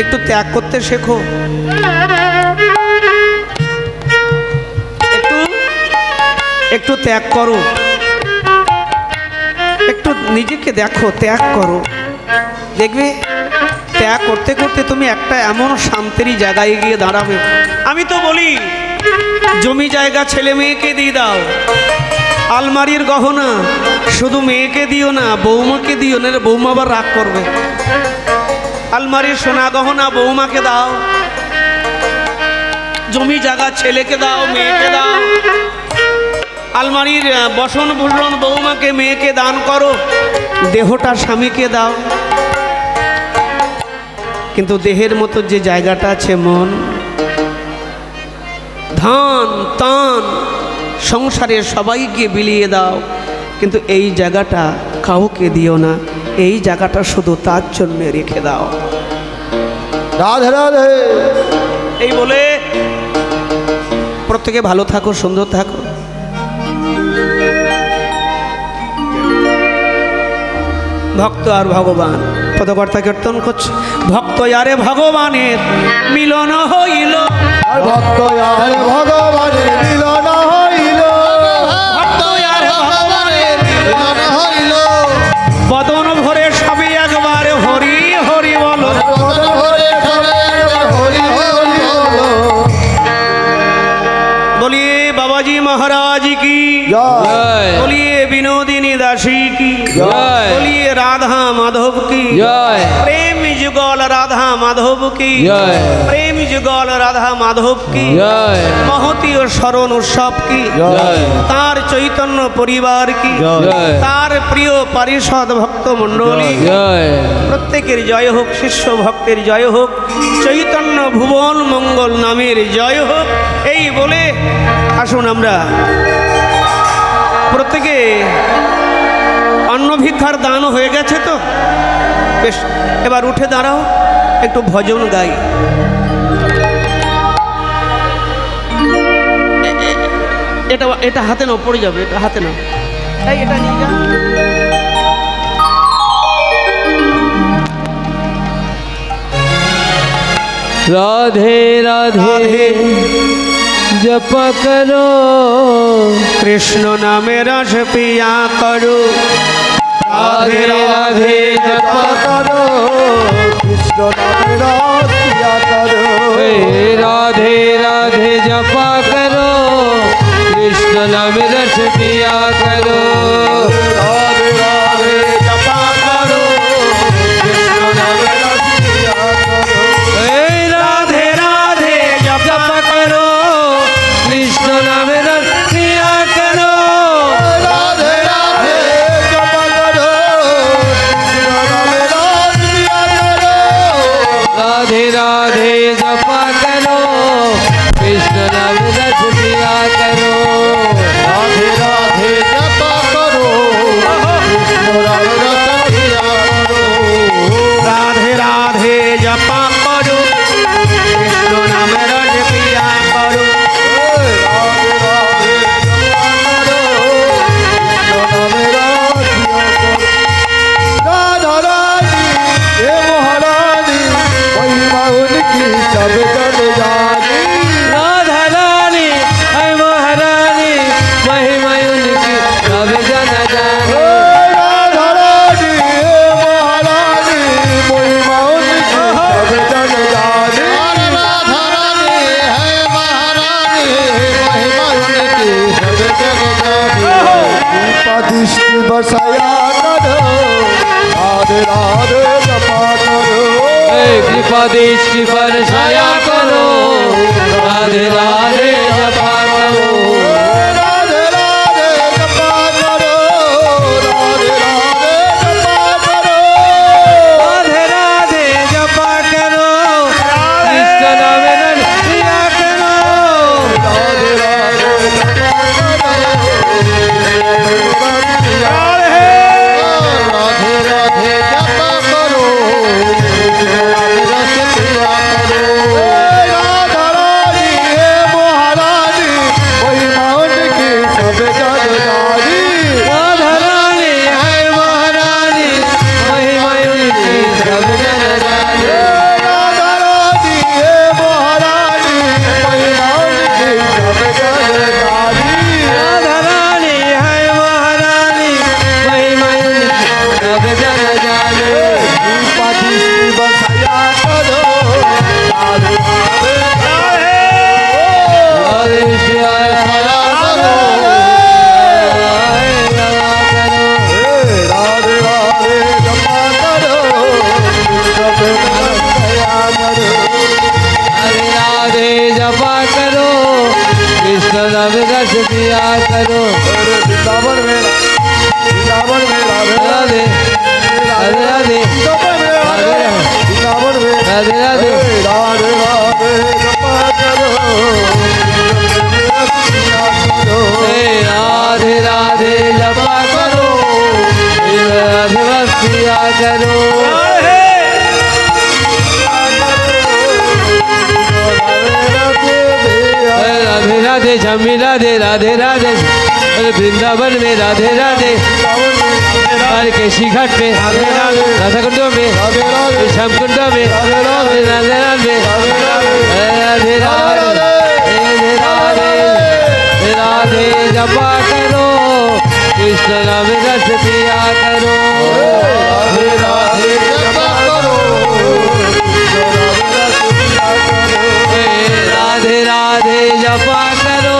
একটু ত্যাগ করতে শেখো। একটু ত্যাগ করো, একটু নিজেকে দেখো, ত্যাগ করো। দেখবে ত্যাগ করতে করতে তুমি একটা এমন শান্তির জায়গায় গিয়ে দাঁড়াবে। আমি তো বলি জমি জায়গা ছেলে মেয়েকে দিয়ে দাও, আলমারির গহনা শুধু মেয়েকে দিও না, বৌমাকে দিও না, বৌমা আবার রাগ করবে। আলমারির সোনা গহনা বৌমাকে দাও, জমি জায়গা ছেলেকে দাও, মেয়েকে দাও। আলমারির বসন ভূষণ বৌমাকে, মেয়েকে দান করো, দেহটা স্বামীকে দাও। কিন্তু দেহের মতো যে জায়গাটা আছে মন, ধান তান সংসারে সবাইকে বিলিয়ে দাও, কিন্তু এই জায়গাটা কাউকে দিও না, এই জায়গাটা শুধু তার জন্য রেখে দাও। রাধে রাধে। এই বলে প্রত্যেকে ভালো থাকো, সুন্দর থাকো। ভক্ত আর ভগবান পদকর্তা কীর্তন করছে। ভক্ত আরে ভগবানের মিলন হইল, ভক্ত আর ভগবানের মিলন হইল, ভক্ত আর ভগবানের মিলন হইল। বদন ভরে সবই একবার হরি হরি বলো, বদন ভরে সবে হরি হরি বলো। বলিয়ে বাবাজি মহারাজ কি জয়। বলিয়ে বিনোদিনী দাসী কি জয়। বলিয়ে রাধা মাধব কি জয়। প্রেম যুগল जुगल राधा माधव की जय। प्रेम जुगल राधा माधव की जय। महती ও স্মরণ উৎসব কি জয়। তার চৈতন্য পরিবার কি জয়। তার প্রিয় পারিষদ ভক্ত মণ্ডলী জয়। প্রত্যেকের জয় হোক, শিষ্য ভক্তের জয় হোক, চৈতন্য ভুবন মঙ্গল নামের জয় হোক। এই বলে আসুন আমরা প্রত্যেকে অন্ন ভিক্ষার দান হয়ে গেছে তো বেশ, এবার উঠে দাঁড়াও, একটু ভজন গাই। এটা এটা হাতে নাও, পড়ে যাবে, এটা হাতে নাও, তাই এটা নিয়ে যাও। राधे राधे जप करो কৃষ্ণ নামে রস পিয়া করো, राधे राधे जप करो कृष्ण नाम रस पिया करो हे राधे राधे जप करो कृष्ण नाम रस पिया करो राधे राधे जपा करो कृष्ण नाम रस पिया करो हे राधे राधे जप करो कृष्ण नाम रस पिया करो राधे राधे जपा करो कृष्ण नाम रस पिया करो राधे राधे जप करो कृष्ण नाम रस पिया करो राधे राधे जपा करो कृष्ण नाम रस पिया करो রাধে রাধে জপা করো কৃষ্ণ নামে রস পিয়া করো। राधे राधे जपा करो कृष्ण नाम रस पिया करो राधा रानी हे महारानी महिमा उनकी सब जन जानी राधा रानी है महारानी महिमा उनकी सब जन जाने राधा रानी हे महारानी महिमा उनकी सब जन जानी राधा रानी है महारानी महिमा उनकी सब जन जानी कृपा दृष्टि बरसाया करो राधे राधे जपा करो हे कृपा दृष्टि पर छाया करो राधे राधे जपा करो राधे राधे जपा करो राधे राधे जपा करो राधे राधे जपा करो कृष्ण नाम रस पिया करो राधे राधे जपा करो राधे राधे जपा करो रस पिया करो राधा रानी हे महारानी महिमा उनकी सब जन जानी राधा रानी है महारानी महिमा उनकी सब जन जाने राधा रानी हे महारानी महिमा उनकी सब जन जानी राधा रानी है महारानी महिमा उनकी सब जन जाने कृपा दृष्टि बरसाया करो राधे राधे राधे शिवाय करो राधे राधे जपा करो सब बरसाया करो राधे राधे जपा करो कृष्ण नाम रस पिया करो अरे वृंदावन में राधे राधे राधे राधे वृंदावन में राधे राधे राधे राधे जपा करो हे राधे राधे जपा करो कृष्ण राधे रस पिया करो राधे राधे झमी राधे राधे राधे अरे वृंदावन में राधे राधे हर केशी घाट पे राधा कुंड में श्याम कुंड में राधे राधे राधे राधे राधे राधे राधे जपा करो कृष्ण नाम रस पिया करो राधे राधे जपा करो राधे राधे जपा करो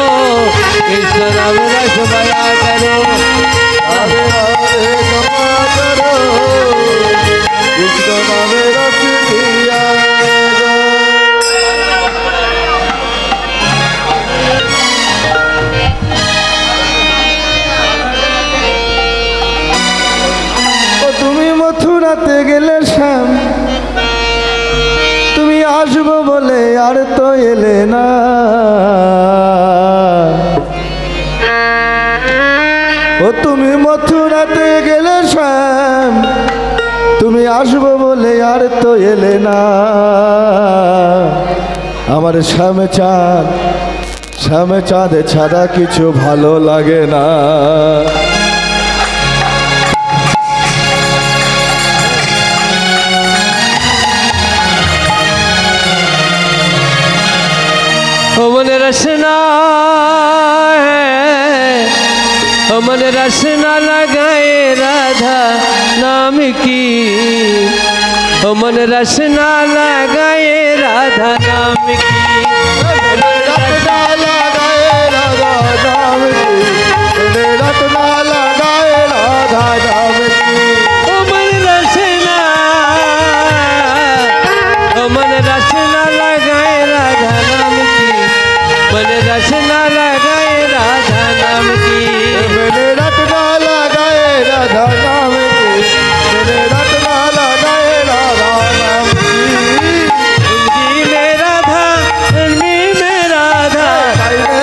कृष्ण नाम रस पिया करो राधे राधे जपा करो कृष्ण नाम रस पिया বলে আর তো এলে না। ও তুমি মথুরাতে গেলে শ্যাম, তুমি আসবো বলে আর তো এলে না। আমার শ্যামে চাঁদ, শ্যামে চাঁদে ছাড়া কিছু ভালো লাগে না। मन रसना है, मन रसना लगाए राधा नाम की, मन रसना लगाए राधा नाम की, रत्ना लगाए राधा नाम की, रत्ना लगाए राधा नाम की। मन रसना, मन रसना लगाए राधा नाम की, मन रसना लगाए राधा नाम की, मैंने रत्ना लगाए राधा नाम की, मैंने रत्ना लगाए राधा नाम की। उनकी में राधा, उनकी में राधा,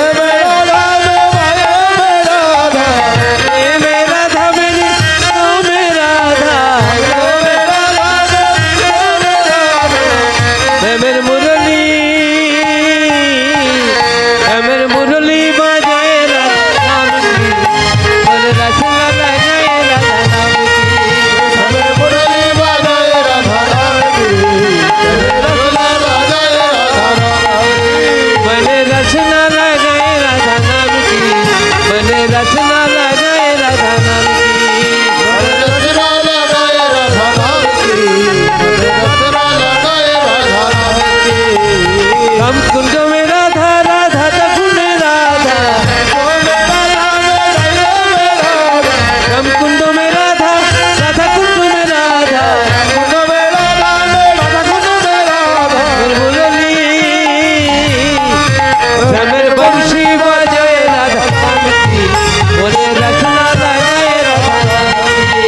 में राधा, में राधा मेरी तो में राधा, मैं मेरी मुरली, मैं मेरी मुरली बजाए राधा नाम की, मन रसना लगाए राधा नाम की, हमें मुरली बजाए राधा नाम की, मैंने रत्ना लगाए राधा नाम की। मैंने रचना लगाए राधा नाम की, मैंने रचना लगाए राधा नाम की, रत्ना लगाए राधा नाम की, मैंने रत्ना लगाए राधा नाम की। हम कुंज में राधा, राधा तकुंड में राधा, हम कुंड में राधा, राधा कुंड में राधा, मुरली समर बंशी बजाए राधा नाम की, बोले रचना लगाए राधा नाम की,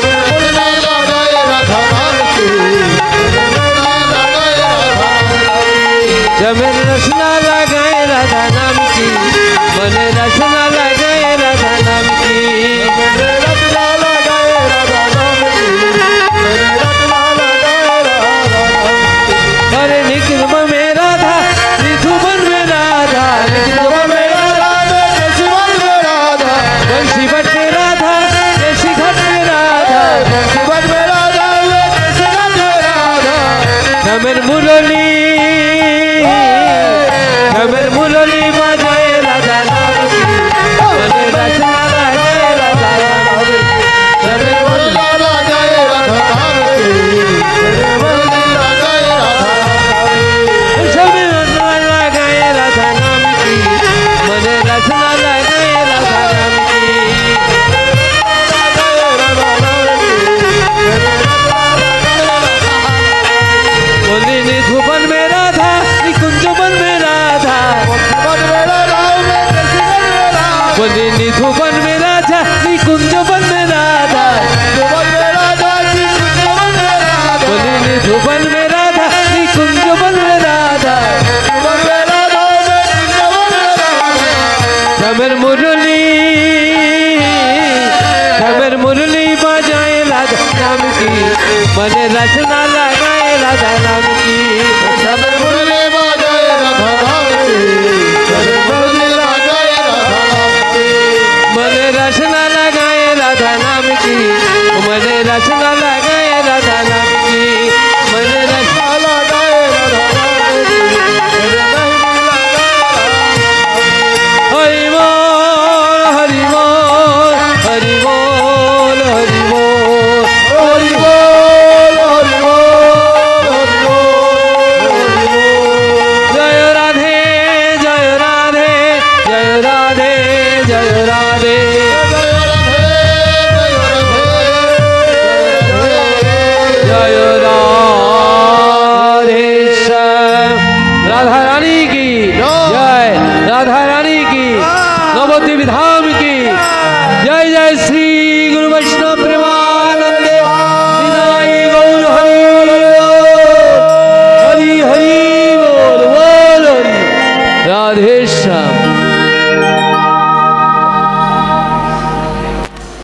रत्ना लगाए राधा नाम की, रत्ना लगाए राधा नाम की। समर रचना लगाए राधा नाम की, बोले रचना लगाए राधा नाम की, मैंने रत्ना लगाए राधा नाम की, मैंने रत्ना लगाए राधा नाम की। अरे निखिल में राधा, निधुबन में राधा, निखिल में राधा, शिवन में राधा, बंशी भट्ट में राधा, देशी घाट में राधा, शिवन में राधा, शिवन में राधा। समर मुरली, समर मुरली बजाए राधा नाम की, बोले रचना लगाए राधा नाम की, समर मुरली रत्ना लगाए राधा नाम की, मैंने मुरली लगाए राधा नाम की। समर रचना लगाए राधा नाम की, बोले रचना लगाए राधा नाम की, बोली निधुबन में राधा, निकुंजबन में राधा, बोली निधुबन में राधा, निकुंजबन में राधा, बोली निधुबन में राधा, निकुंजबन में राधा, समर मुरली, समर मुरली बजाए राधा नाम की, मन रचना लगाए राधा नाम की, समर मुरली मन रचना लगाए राधा नाम की, मन रचना लगाए राधा नाम की, मन रचना हरि बोल, हरि बोल, हरि बोल, हरि बोल, हरि जय राधे, जय राधे, जय राधे, जय राधे, जय राधे श्याम। राधा रानी की जय, राधा रानी की, नवद्वीप धाम की जय। जय श्री गुरु वैष्णव प्रेमानंदे निताई गौर हरि हरि हरि শ্যাম